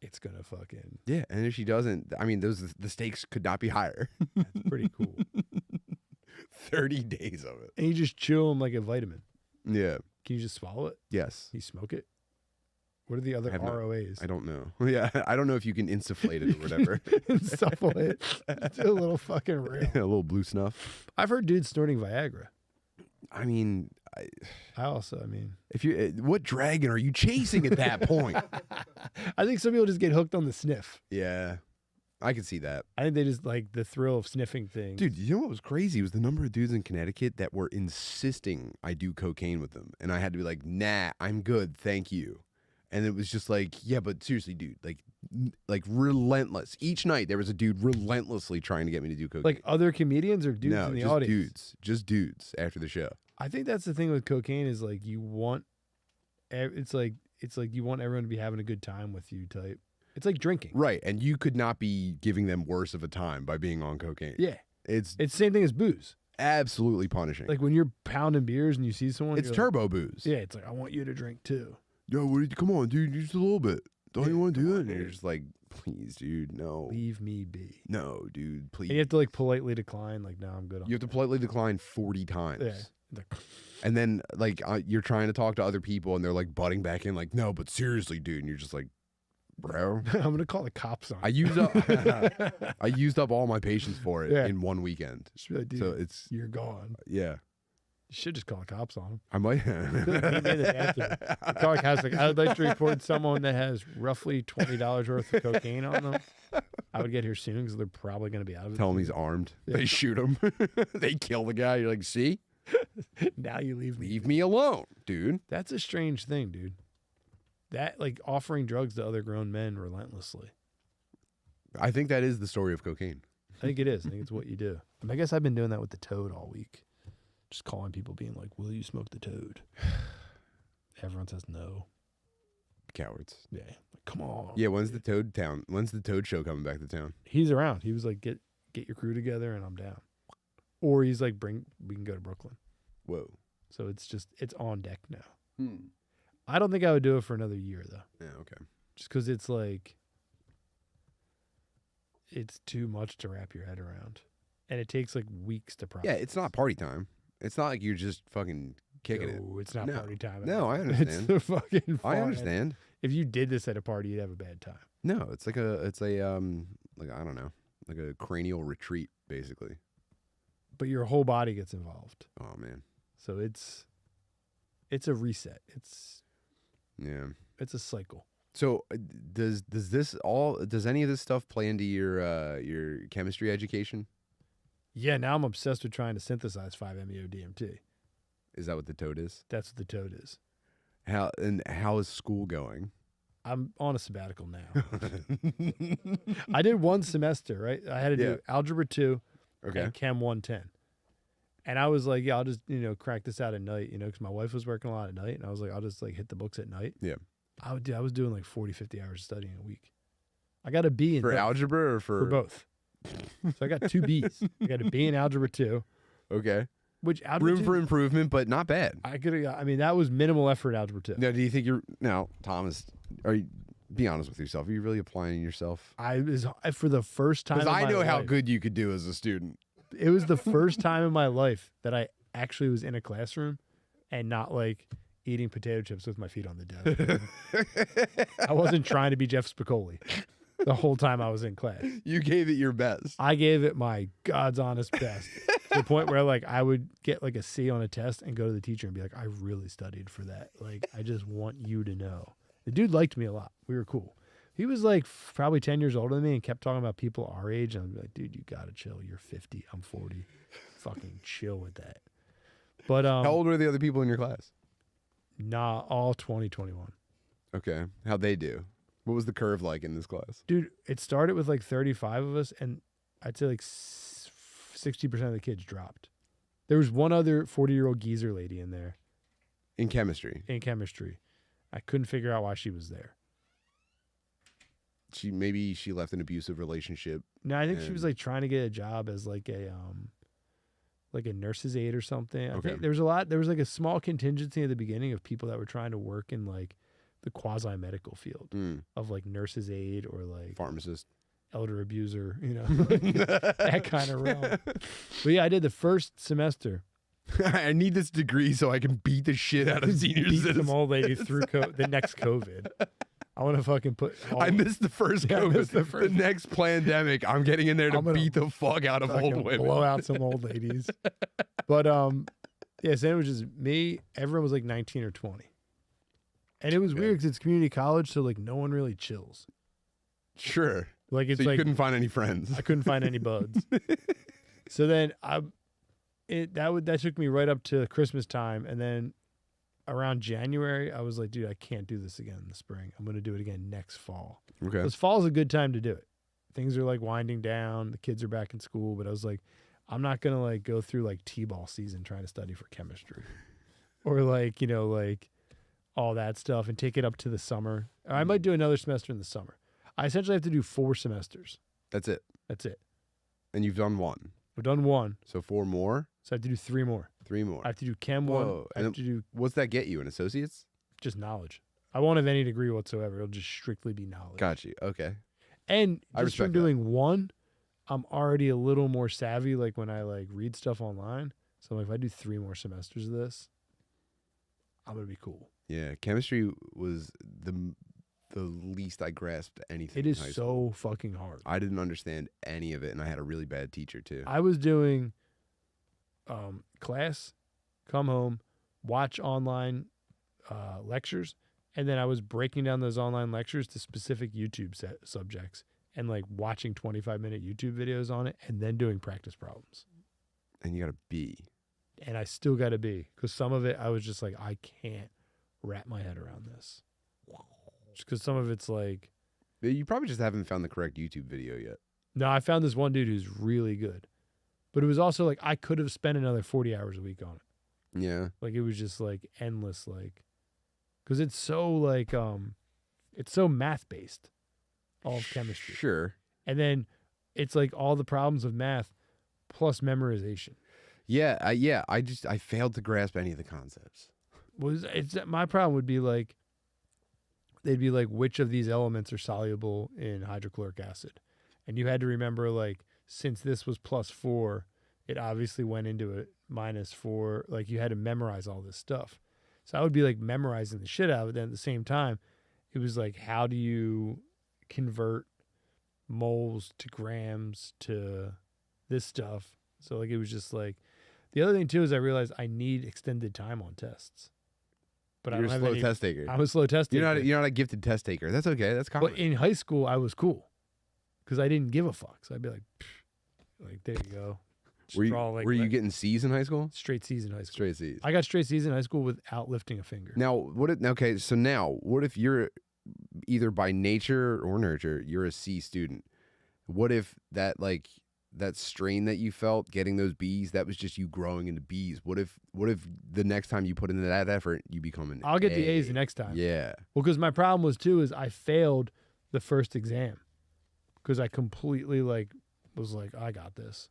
it's gonna fucking Yeah, and if she doesn't, I mean, the stakes could not be higher. that's pretty cool. 30 days of it. And you just chew them like a vitamin. Yeah. Can you just swallow it? Yes. You smoke it? What are the other have not- ROAs? I don't know. Yeah, I don't know if you can insufflate it or whatever. Insuffle it. Do a little fucking real. A little blue snuff. I've heard dudes snorting Viagra. I mean, I mean, if you what dragon are you chasing at that point? I think some people just get hooked on the sniff. Yeah, I can see that. I think they just like the thrill of sniffing things. Dude, you know what was crazy was the number of dudes in Connecticut that were insisting I do cocaine with them, and I had to be like, nah, I'm good, thank you. And it was just like, yeah, but seriously, dude, like relentless. Each night there was a dude relentlessly trying to get me to do cocaine. Like other comedians or dudes no, in the just audience? just dudes after the show. I think that's the thing with cocaine is like you want, it's like you want everyone to be having a good time with you type. It's like drinking. Right, and you could not be giving them worse of a time by being on cocaine. Yeah. It's It's the same thing as booze. absolutely punishing. Like when you're pounding beers and you see someone. it's you're turbo booze. Like, yeah, it's like, I want you to drink too. Yo, come on, dude, just a little bit. Don't Yeah, you want to do come that? on, And you're dude. just like, please, dude, no. Leave me be. No, dude, please. And you have to like politely decline, like, no, I'm good on You have to politely decline 40 times. Yeah. Like, And then, like, you're trying to talk to other people, and they're, like, butting back in, like, no, but seriously, dude. And you're just like, bro. I'm going to call the cops on I you. used up I used up all my patience for it Yeah. in one weekend. Just be like, dude, So it's, you're gone. yeah. You should just call the cops on him. I might. Meet me in the bathroom. Call the cops, like, I would like to report someone that has roughly $20 worth of cocaine on them. I would get here soon because they're probably going to be out of it. Tell him he's armed. Yeah. They shoot him. They kill the guy. You're like, see? Now you leave me. Leave me alone, dude. That's a strange thing, dude. That, like, offering drugs to other grown men relentlessly. I think that is the story of cocaine. I think it is. I think it's what you do. I guess I've been doing that with the toad all week. Just calling people being like, will you smoke the toad? Everyone says no. Cowards. Yeah. Like, come on. Yeah, when's the Toad show coming back to town? He's around. He was like, get your crew together and I'm down. Or he's like, we can go to Brooklyn. Whoa. So it's on deck now. I don't think I would do it for another year though. Yeah, okay. Just because it's like, it's too much to wrap your head around. And it takes like weeks to process. Yeah, it's not party time. It's not like you're just fucking kicking it. No, it's not No. party time. No, I It's understand. the fucking I fun. understand. If you did this at a party, you'd have a bad time. No, it's like I don't know, like a cranial retreat, basically. But your whole body gets involved. Oh man. So it's a reset. Yeah. It's a cycle. So does any of this stuff play into your chemistry education? Yeah, now I'm obsessed with trying to synthesize 5-MeO-DMT. Is that what the toad is? That's what the toad is. How is school going? I'm on a sabbatical now. I did one semester, right? I had to do Algebra 2 Okay. and Chem 110. And I was like, yeah, I'll just, crack this out at night, because my wife was working a lot at night. And I was like, I'll just like hit the books at night. Yeah. I was doing like 40, 50 hours of studying a week. I got a B in For both. algebra or For both. So I got 2 B's. I got a B in Algebra 2, Okay. which Algebra Room 2, for improvement, but not bad. I could have, that was minimal effort Algebra 2. Now, do you think Thomas, be honest with yourself. Are you really applying yourself? For the first time Because in I my know how life- good you could do as a student. It was the first time in my life that I actually was in a classroom and not like eating potato chips with my feet on the desk. I wasn't trying to be Jeff Spicoli the whole time I was in class. You gave it your best. I gave it my God's honest best to the point where like I would get like a C on a test and go to the teacher and be like, I really studied for that. Like, I just want you to know. The dude liked me a lot. We were cool. He was like probably 10 years older than me and kept talking about people our age. And I'm like, dude, you got to chill. You're 50. I'm 40. Fucking chill with that. But How old were the other people in your class? Nah, all 2021. Okay. How'd they do? What was the curve like in this class? Dude, it started with like 35 of us, and I'd say like 60% of the kids dropped. There was one other 40-year-old geezer lady in there In chemistry. in chemistry. I couldn't figure out why she was there. Maybe she left an abusive relationship. No, I think she was And- like trying to get a job as like a nurse's aide or something. I Okay. think there was like a small contingency at the beginning of people that were trying to work in like the quasi medical field of like nurse's aide or like Pharmacist. elder abuser, that kind of realm. But yeah, I did the first semester. I need this degree so I can beat the shit out of senior Beat some citizens. old lady through the next COVID. I want to fucking put. I missed the first Yeah, I COVID. missed the The first- next pandemic, I'm getting in there to I'm gonna beat the fuck out of old fucking women. blow out some old ladies. But yeah, so it was just me. Everyone was like 19 or 20, and it was Okay. weird because it's community college, so like no one really chills. Sure. Like it's So you like couldn't find any friends. I couldn't find any buds. So then that took me right up to Christmas time, and then around January, I was like, dude, I can't do this again in the spring. I'm gonna do it again next fall. Okay. Because fall's a good time to do it. Things are like winding down. The kids are back in school, but I was like, I'm not gonna like go through like t-ball season trying to study for chemistry, or like like all that stuff, and take it up to the summer. Or I might do another semester in the summer. I essentially have to do 4 semesters. That's it. That's it. And you've done one. I've done 1, So 4 more, so I have to do 3 more. 3 more. I have to do Chem 1. Whoa. I have to do What's that get you? An associate's? just knowledge. I won't have any degree whatsoever. It'll just strictly be knowledge. Got you. Okay. And I just from respect that. doing 1, I'm already a little more savvy. Like when I like read stuff online. So like if I do 3 more semesters of this, I'm gonna be cool. Yeah. Chemistry was the least I grasped anything. It in is high so school. fucking hard. I didn't understand any of it, and I had a really bad teacher too. I was doing class, come home, watch online lectures, and then I was breaking down those online lectures to specific YouTube subjects and like watching 25-minute YouTube videos on it and then doing practice problems. And you got a B. And I still got a B because some of it I was just like, I can't wrap my head around this. Just because some of it's like, You probably just haven't found the correct YouTube video yet. no, I found this one dude who's really good. But it was also like I could have spent another 40 hours a week on it. Yeah. Like it was just like endless, like, because it's so like it's so math based, all of chemistry, Sure. and then it's like all the problems of math plus memorization. Yeah. I failed to grasp any of the concepts. It's my problem would be like they'd be like, which of these elements are soluble in hydrochloric acid, and you had to remember like since this was +4, it obviously went into it -4. Like you had to memorize all this stuff. So I would be like memorizing the shit out of it. Then at the same time, it was like, how do you convert moles to grams to this stuff? So like it was just like the other thing too is I realized I need extended time on tests. But You're I don't a have slow any. test taker. I'm a slow test taker. You're not a gifted test taker. That's okay. That's common. But in high school, I was cool because I didn't give a fuck. So I'd be like, there you go. were you, Draw, like, were you like, getting C's in high school? straight C's in high school? Straight C's. I got straight C's in high school without lifting a finger. Now, what if you're either by nature or nurture, you're a C student? What if that strain that you felt getting those B's, that was just you growing into B's? What if the next time you put into that effort, you become an I'll get the A? A's the next time. Yeah. Well, because my problem was too is I failed the first exam because I completely was like, I got this.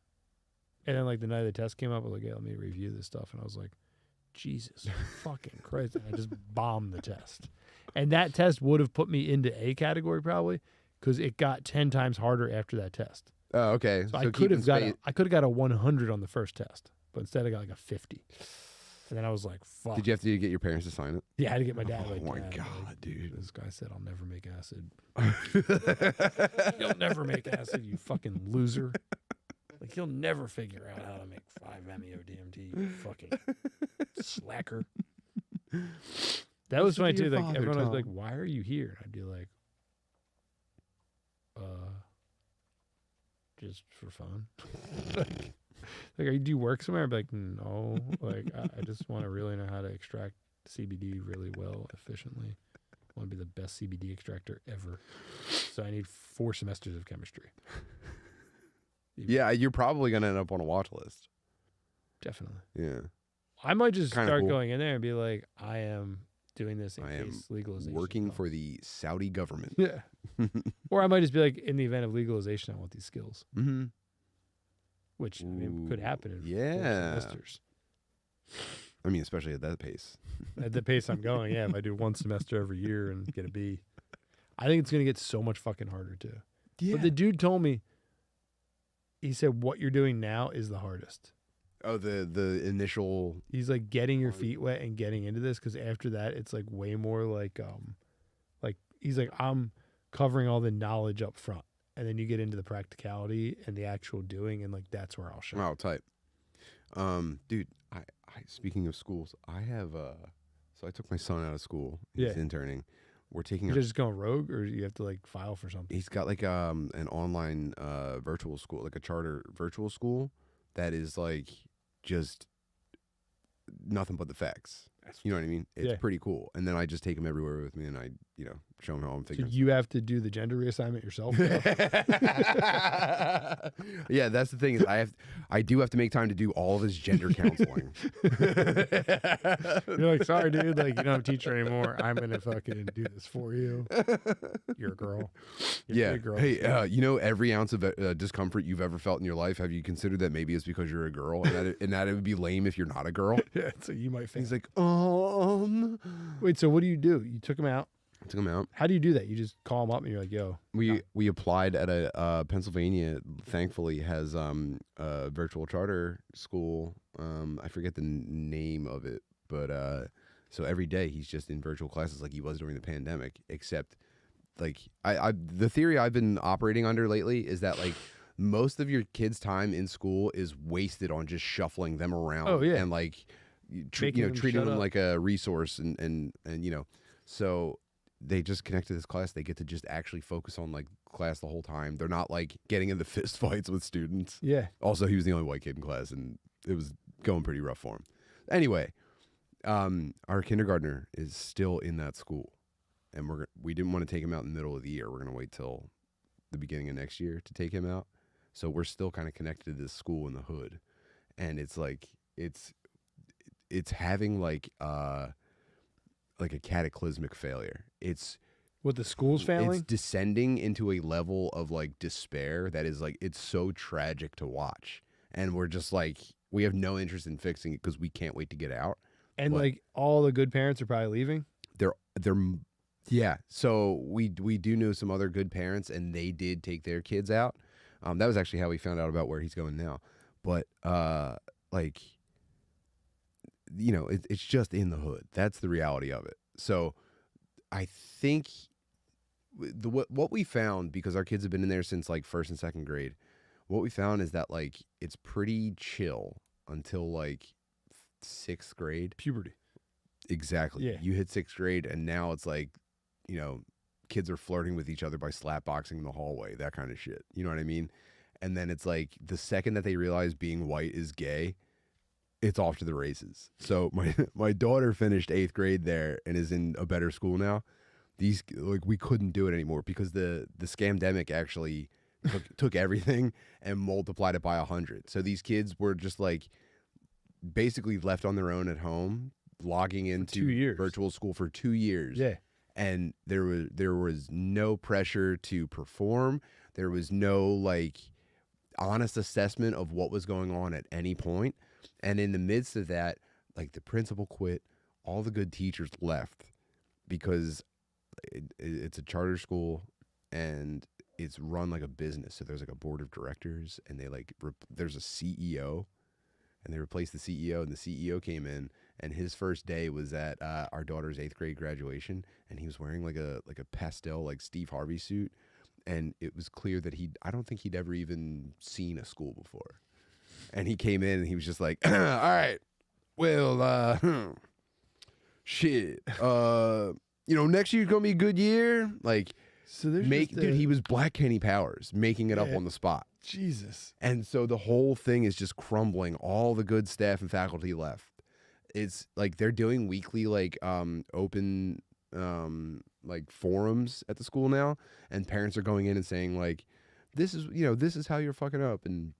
And then like the night of the test came up, I was like, yeah, let me review this stuff. And I was like, Jesus fucking Christ. And I just bombed the test. And that test would have put me into A category probably because it got 10 times harder after that test. Oh, okay. So I could have got a 100 on the first test, but instead I got like a 50. And then I was like, fuck. Did you have to get your parents to sign it? Yeah, I had to get my dad. Oh like, my "Dad, God, like, dude. This guy said I'll never make acid. You'll never make acid, you fucking loser. Like, he'll never figure out how to make 5-MeO-DMT, you fucking slacker. That was Listen funny to too. your Like father, everyone was Tom. like, "Why are you here?" And I'd be like, just for fun." like, do you work somewhere? I'd be like, "No, like I just want to really know how to extract CBD really well, efficiently. I want to be the best CBD extractor ever. So I need 4 semesters of chemistry. Yeah, you're probably gonna end up on a watch list. Definitely. Yeah. I might just Kinda start cool. going in there and be like, I am doing this in I am case legalization working comes. for the Saudi government. Yeah. Or I might just be like, in the event of legalization, I want these skills. Mm-hmm. Which I mean, could happen in 4 Yeah. semesters. I mean, especially at that pace. At the pace I'm going, yeah, if I do 1 semester every year and get a B. I think it's going to get so much fucking harder, too. Yeah. But the dude told me, he said, what you're doing now is the hardest. Oh, the initial. He's like getting your feet wet and getting into this, because after that, it's like way more like he's like, I'm covering all the knowledge up front. And then you get into the practicality and the actual doing, and like that's where I'll shine. Wow, tight. Dude, I speaking of schools, I have so I took my son out of school. He's interning. We're taking. You're just going rogue, or you have to like file for something? He's got like an online virtual school, like a charter virtual school that is like just nothing but the facts. You know what I mean? It's pretty cool. And then I just take him everywhere with me, and I, show him how I'm So figuring. you have to do the gender reassignment yourself? Yeah, that's the thing is I do have to make time to do all of his gender counseling. You're like, sorry, dude, like you don't have a teacher anymore. I'm gonna fucking do this for you. You're a girl. You're a big girl. Hey, every ounce of discomfort you've ever felt in your life, have you considered that maybe it's because you're a girl, and that it would be lame if you're not a girl? Yeah, so you might fail. He's like, Wait, so what do? You took him out. I took him out. How do you do that? You just call him up and you're like, yo. We applied at a Pennsylvania, thankfully has a virtual charter school. I forget the name of it, but so every day he's just in virtual classes like he was during the pandemic, except like the theory I've been operating under lately is that like most of your kids' time in school is wasted on just shuffling them around. Oh, yeah. And like Treating them like a resource and so they just connect to this class. They get to just actually focus on like class the whole time. They're not like getting into fist fights with students. Yeah. Also, he was the only white kid in class, and it was going pretty rough for him. Anyway, our kindergartner is still in that school, and we didn't want to take him out in the middle of the year. We're gonna wait till the beginning of next year to take him out. So we're still kind of connected to this school in the hood, and it's like it's having like a cataclysmic failure. It's what, the school's failing? It's descending into a level of like despair that is like, it's so tragic to watch. And we're just like, we have no interest in fixing it because we can't wait to get out. And like all the good parents are probably leaving. Yeah. So we do know some other good parents, and they did take their kids out. That was actually how we found out about where he's going now. But it's just in the hood. That's the reality of it. So I think what we found, because our kids have been in there since like 1st and 2nd grade, what we found is that like it's pretty chill until like 6th grade. Puberty. Exactly. Yeah. You hit 6th grade, and now it's like, kids are flirting with each other by slapboxing in the hallway, that kind of shit. You know what I mean? And then it's like the second that they realize being white is gay, it's off to the races. So my daughter finished 8th grade there and is in a better school now. We couldn't do it anymore because the scamdemic actually took everything and multiplied it by 100. So these kids were just like basically left on their own at home, logging into virtual school for 2 years. Yeah. And there was no pressure to perform. There was no like honest assessment of what was going on at any point. And in the midst of that, like the principal quit, all the good teachers left because it's a charter school and it's run like a business. So there's like a board of directors, and they like there's a CEO, and they replaced the CEO, and the CEO came in, and his first day was at our daughter's 8th grade graduation, and he was wearing like a pastel like Steve Harvey suit, and it was clear that I don't think he'd ever even seen a school before. And he came in and he was just like, all right, well, shit, next year's gonna be a good year. Like, so there's dude, he was Black Kenny Powers, making it up on the spot. Jesus. And so the whole thing is just crumbling. All the good staff and faculty left. it's like they're doing weekly like open like forums at the school now, and parents are going in and saying like, this is, this is how you're fucking up, and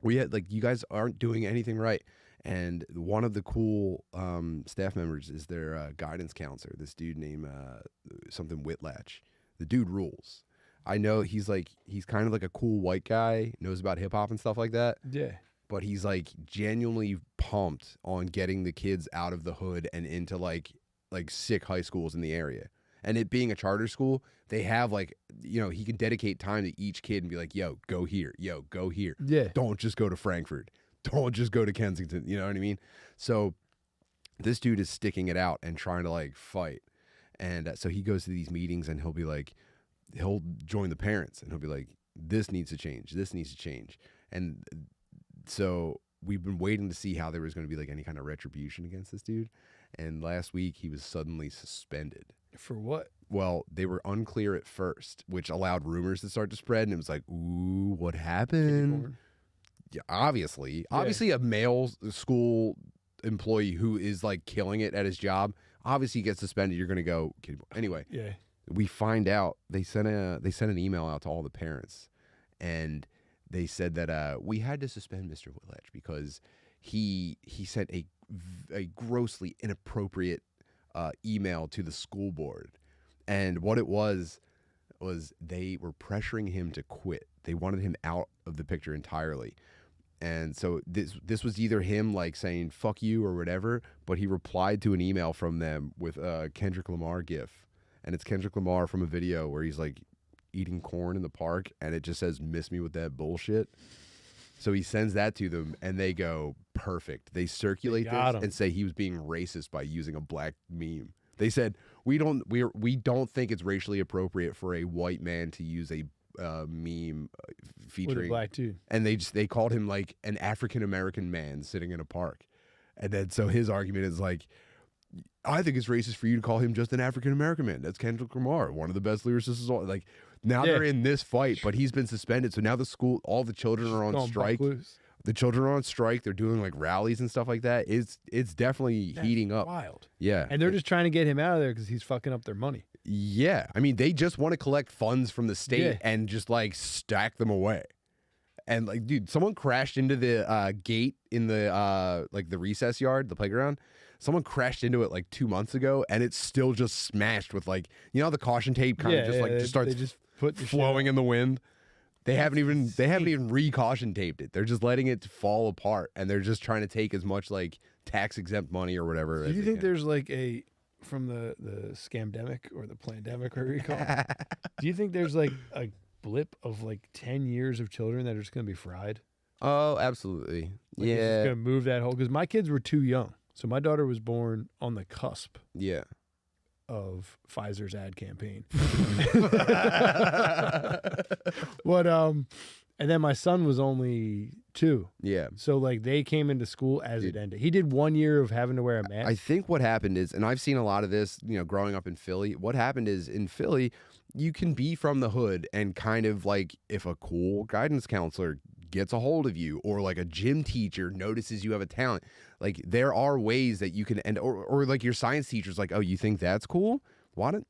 we had like, you guys aren't doing anything right. And one of the cool staff members is their guidance counselor, this dude named something Whitlatch. The dude rules. I know he's kind of like a cool white guy, knows about hip hop and stuff like that. Yeah. But he's like genuinely pumped on getting the kids out of the hood and into like sick high schools in the area. And it being a charter school, they have like, he can dedicate time to each kid and be like, yo, go here. Yo, go here. Yeah. Don't just go to Frankfurt. Don't just go to Kensington. You know what I mean? So this dude is sticking it out and trying to like fight. And so he goes to these meetings and he'll be like, he'll join the parents and he'll be like, this needs to change. This needs to change. And so we've been waiting to see how there was going to be like any kind of retribution against this dude. And last week he was suddenly suspended. For what? Well, they were unclear at first, which allowed rumors to start to spread. And it was like, ooh, what happened? Yeah, obviously a male school employee who is like killing it at his job, obviously gets suspended. You're going to go, anyway. Yeah. We find out they sent an email out to all the parents, and they said that we had to suspend Mr. Whitlatch because he sent a grossly inappropriate email to the school board. And what it was they were pressuring him to quit. They wanted him out of the picture entirely. And so this was either him like saying fuck you or whatever, but he replied to an email from them with a Kendrick Lamar gif. And it's Kendrick Lamar from a video where he's like eating corn in the park, and it just says miss me with that bullshit. So he sends that to them, and they go perfect. They circulate this and say he was being racist by using a black meme. They said we don't think it's racially appropriate for a white man to use a meme featuring with a black dude, and they called him like an African American man sitting in a park. And then so his argument is like, I think it's racist for you to call him just an African American man. That's Kendrick Lamar, one of the best lyricists. Like now they're in this fight, but he's been suspended. So now the school, all the children are on strike. The children are on strike. They're doing like rallies and stuff like that. It's definitely heating up. Wild. Yeah. And they're just trying to get him out of there because he's fucking up their money. Yeah. I mean, they just want to collect funds from the state and just like stack them away. And like, dude, someone crashed into the gate in the like the recess yard, the playground. Someone crashed into it like 2 months ago, and it's still just smashed with like, the caution tape kind of just starts flowing in the wind. They haven't even re-caution taped it. They're just letting it fall apart, and they're just trying to take as much like tax exempt money or whatever. Do you think there's like from the scamdemic or the plandemic, whatever you call it? Do you think there's like a blip of like 10 years of children that are just gonna be fried? Oh, absolutely. Like it's just gonna move that whole, because my kids were too young. So my daughter was born on the cusp of Pfizer's ad campaign. And then my son was only 2. Yeah. So like they came into school as it ended. He did 1 year of having to wear a mask. I think what happened is, and I've seen a lot of this, growing up in Philly, what happened is in Philly, you can be from the hood and kind of like, if a cool guidance counselor gets a hold of you, or like a gym teacher notices you have a talent, like there are ways that you can, or like your science teacher's like, oh, you think that's cool? Why don't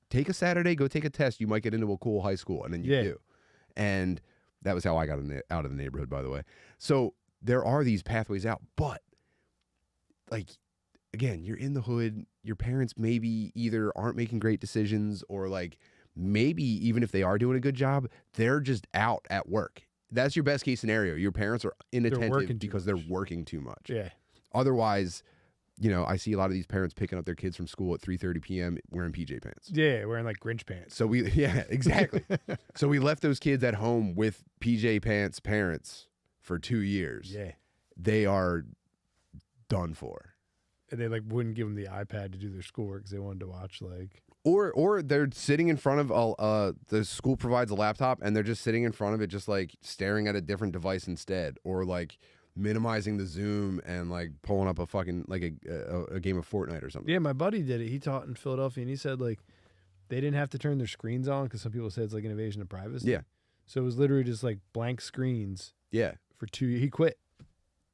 take a Saturday, go take a test. You might get into a cool high school, and then you do. And that was how I got out of the neighborhood, by the way. So there are these pathways out, but like, again, you're in the hood. Your parents maybe either aren't making great decisions, or like maybe even if they are doing a good job, they're just out at work. That's your best case scenario. Your parents are inattentive because they're working too much. Yeah. Otherwise, I see a lot of these parents picking up their kids from school at 3:30 p.m. wearing PJ pants. Yeah, wearing like Grinch pants. So exactly. So we left those kids at home with PJ pants parents for 2 years. Yeah. They are done for. And they like wouldn't give them the iPad to do their schoolwork because they wanted to watch like. Or they're sitting in front of the school provides a laptop, and they're just sitting in front of it, just like staring at a different device instead, or like minimizing the zoom and like pulling up a fucking like a game of Fortnite or something. Yeah, my buddy did it. He taught in Philadelphia, and he said like they didn't have to turn their screens on because some people said it's like an invasion of privacy. Yeah. So it was literally just like blank screens. Yeah. For 2 years. He quit.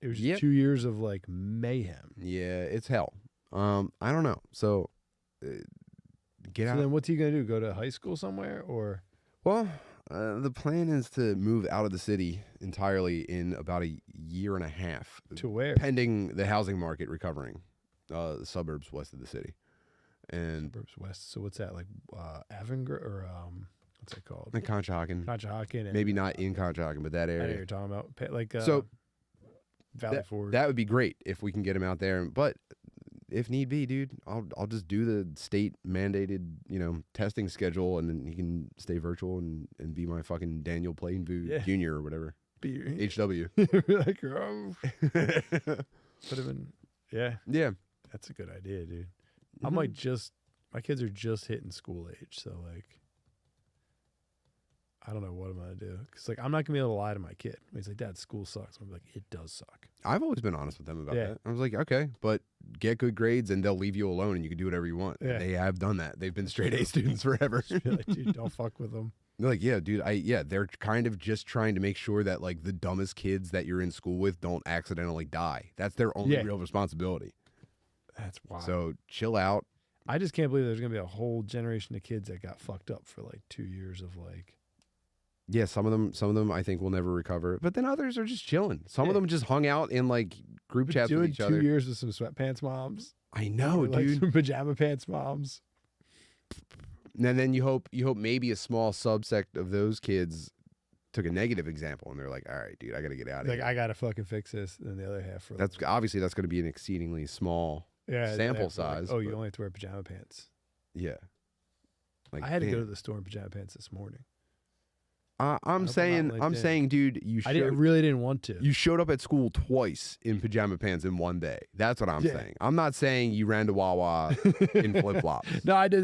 It was just Yep. 2 years of like mayhem. Yeah, it's hell. I don't know. So get So out. then what's he going to do? Go to high school somewhere or? Well, the plan is to move out of the city entirely in about a year and a half, To where? pending the housing market recovering. The suburbs west of the city, and Suburbs west. So what's that like? Avenger or what's that called? like Conshohocken. Conshohocken. And, Maybe not in Conshohocken, but that I know what area. you're talking about. Like So Valley Forge. that would be great if we can get him out there. But if need be, dude, I'll just do the state mandated, testing schedule, and then he can stay virtual and be my fucking Daniel Plainview Jr. or whatever. Be HW. like, oh. Would have been. Yeah. Yeah. That's a good idea, dude. I'm like my kids are just hitting school age, so like, I don't know what I'm gonna do. Cause like I'm not gonna be able to lie to my kid. He's like, Dad, school sucks. I'm like, it does suck. I've always been honest with them about Yeah. that. I was like, okay, but get good grades and they'll leave you alone and you can do whatever you want. Yeah. They have done that. They've been straight A students forever. Just be like, dude, don't fuck with them. They're like, yeah, dude, they're kind of just trying to make sure that like the dumbest kids that you're in school with don't accidentally die. That's their only real responsibility. That's wild. So chill out. I just can't believe there's gonna be a whole generation of kids that got fucked up for like 2 years of like. Yeah, some of them I think will never recover, but then others are just chilling. Some of them just hung out in like group chats with Doing each 2 other. years with some sweatpants moms. I know, Or, like, dude. some pajama pants moms. And then you hope maybe a small subsect of those kids took a negative example and they're like, all right, dude, I got to get out of Like here. I gotta fucking fix this. And then the other half for That's obviously that's going to be an exceedingly small yeah, sample like, size. oh, you but only have to wear pajama pants. yeah. Like I had to go to damn. the store in pajama pants this morning. I'm hope I'm saying, not I'm LinkedIn. saying, dude, I really didn't want to. you showed up at school twice in pajama pants in one day. That's what I'm saying. I'm not saying you ran to Wawa in flip flops. No, I did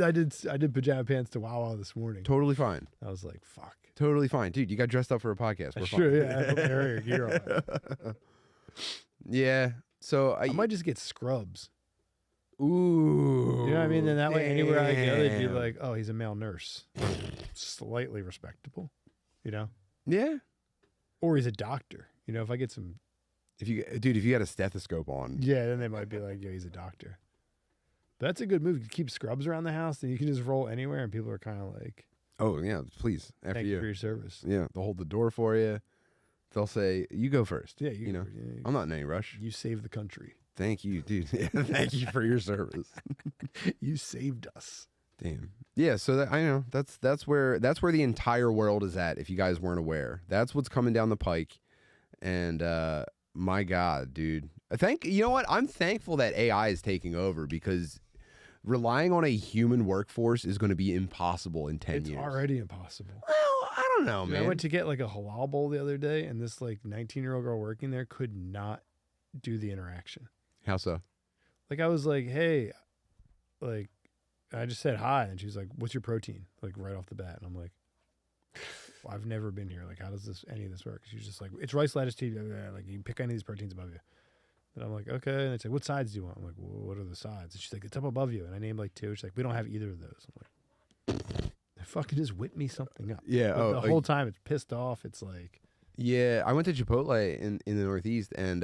pajama pants to Wawa this morning. Totally fine. I was like, fuck. Totally fine, dude. You got dressed up for a podcast. We're Sure, fine. yeah. I put my hair gear on. Yeah. So I might just get scrubs. Ooh. You know what I mean? Then that way, anywhere I go, they'd be damn. like, oh, he's a male nurse. Slightly respectable, you know? Yeah. Or he's a doctor. You know, if I get some. If you got a stethoscope on. Yeah, then they might be like, yeah, he's a doctor. But that's a good move. You keep scrubs around the house, then you can just roll anywhere, and people are kind of like, Oh yeah, please. After thank you for your service. Yeah, they'll hold the door for you. They'll say, "You go first." Yeah, you know. yeah, I'm not in any rush. you saved the country. Thank you, dude. Thank you for your service. You saved us. Damn. Yeah. So that, I know that's where the entire world is at. If you guys weren't aware, that's what's coming down the pike. And my God, dude. You know what? I'm thankful that AI is taking over because relying on a human workforce is going to be impossible in 10 It's years. already impossible. Well, I don't know, Dude, man. I went to get like a halal bowl the other day, and this like 19-year-old girl working there could not do the interaction. How so? Like I was like, hey, like I just said hi, and she's like, what's your protein? Like right off the bat, and I'm like, well, I've never been here. Like, how does any of this work? She's just like, it's rice, lettuce, tea. Blah, blah, blah. Like you can pick any of these proteins above you. And I'm like, okay. And they say, what sides do you want? I'm like, well, what are the sides? And she's like, it's up above you. And I named like two. She's like, we don't have either of those. I'm like, they fucking just whip me something up. Yeah. But the whole time it's pissed off. It's like, Yeah, I went to Chipotle in the Northeast, and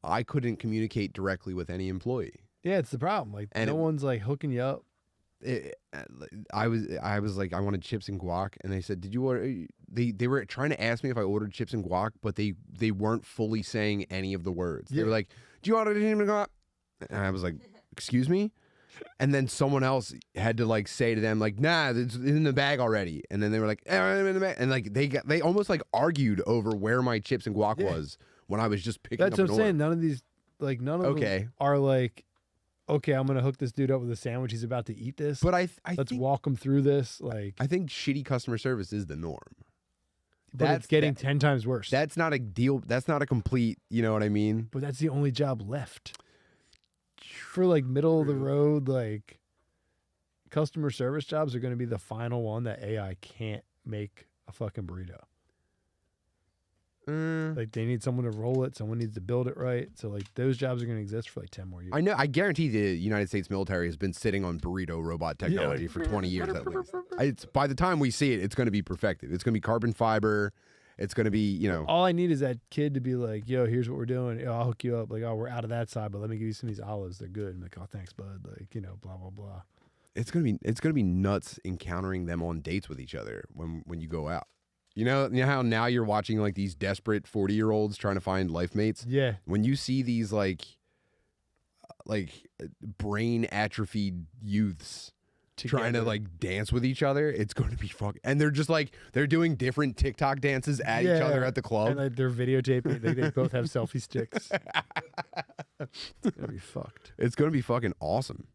I couldn't communicate directly with any employee. yeah, it's the problem. Like And no one's like hooking you up. I was like, I wanted chips and guac, and they said, "Did you order?" They were trying to ask me if I ordered chips and guac, but they weren't fully saying any of the words. They Yeah. were like, "Do you order chips and guac?" And I was like, "Excuse me." And then someone else had to like say to them like, "Nah, it's in the bag already." And then they were like, "I'm in the bag," and like they almost like argued over where my chips and guac Yeah. was when I was just picking That's up what I'm an order. saying. None of these, like none of them are like, okay, I'm gonna hook this dude up with a sandwich. He's about to eat this. But I Let's think walk him through this. Like, I think shitty customer service is the norm. but it's getting 10 times worse. That's not a deal. That's not a complete. You know what I mean? But that's the only job left for like middle of the road, like customer service jobs are going to be the final one that AI can't make a fucking burrito. Like they need someone to roll it. Someone needs to build it right. So like those jobs are going to exist for like 10 more years. I know. I guarantee the United States military has been sitting on burrito robot technology for 20 years at least. It's by the time we see it, it's going to be perfected. It's going to be carbon fiber. It's going to be, you know, All I need is that kid to be like, yo, here's what we're doing. Yo, I'll hook you up. Like, oh, we're out of that side, but let me give you some of these olives. They're good. I'm like, oh, thanks, bud. Like, you know, blah, blah, blah. it's going to be nuts encountering them on dates with each other when you go out. You know how now you're watching like these desperate 40-year-olds trying to find life mates? Yeah. When you see these like brain atrophied youths trying to like dance with each other, it's going to be fucking, and they're just like, they're doing different TikTok dances at each other at the club. And like, they're videotaping. They both have selfie sticks. It's going to be fucked. It's going to be fucking awesome.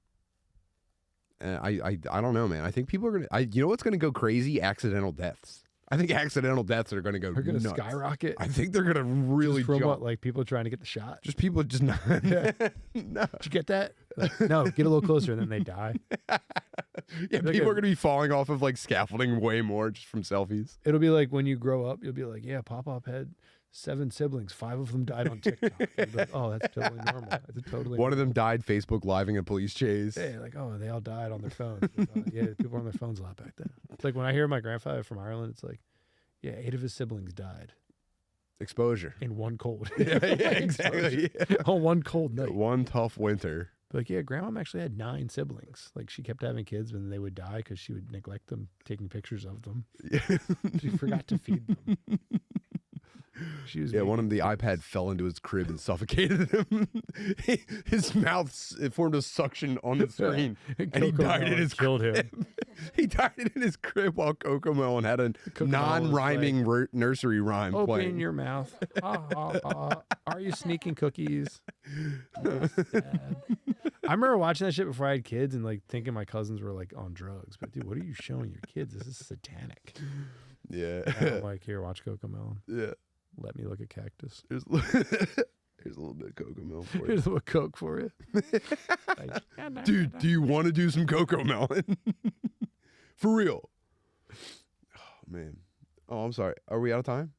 And I don't know, man. I think people are going to, you know what's going to go crazy? Accidental deaths. I think accidental deaths are going to go They're going to nuts. skyrocket. I think they're going to really Just from jump. what, like people trying to get the shot? Just people just not. Yeah. No. Did you get that? Like, no, get a little closer and then they die. Yeah, people are going to be falling off of like scaffolding way more just from selfies. It'll be like when you grow up, you'll be like, yeah, Pop-Pop had 7 siblings. 5 of them died on TikTok. You'll be like, oh, that's totally normal. That's totally One of them died Facebook living a police chase. Yeah, like, oh, they all died on their phones. Yeah, people were on their phones a lot back then. It's like when I hear my grandfather from Ireland, it's like, yeah, 8 of his siblings died Exposure. in one cold. Yeah, exactly. Yeah. On one cold night. One tough winter. Like, yeah, grandma actually had 9 siblings. Like, she kept having kids, but then they would die because she would neglect them, taking pictures of them. She forgot to feed them. She was One of the iPad fell into his crib and suffocated him. His mouth, it formed a suction on the screen, and he died in his killed crib. him. He died in his crib while Coco Melon had a non-rhyming nursery rhyme Open playing. your mouth. Are you sneaking cookies? No, Dad. I remember watching that shit before I had kids and like thinking my cousins were like on drugs. But dude, what are you showing your kids? This is satanic. Yeah. And I'm like, here, watch Coco Melon. Yeah. Let me look at cactus. Here's a little bit of Coco Melon for you. Here's a little Coke for you. Like, Dude, do you want to do some Coco Melon? For real. Oh, man. Oh, I'm sorry. Are we out of time?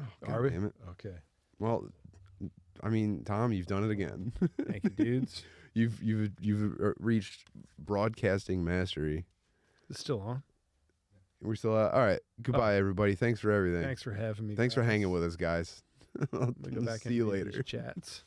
Oh, Are we? Damn it. Okay. Well, I mean, Tom, you've done it again. Thank you, dudes. You've reached broadcasting mastery. It's still on. We're still all right. Goodbye, everybody. Thanks for everything. Thanks for having me. Thanks for guys. hanging with us, guys. I'm gonna go back See you and read later. these chats.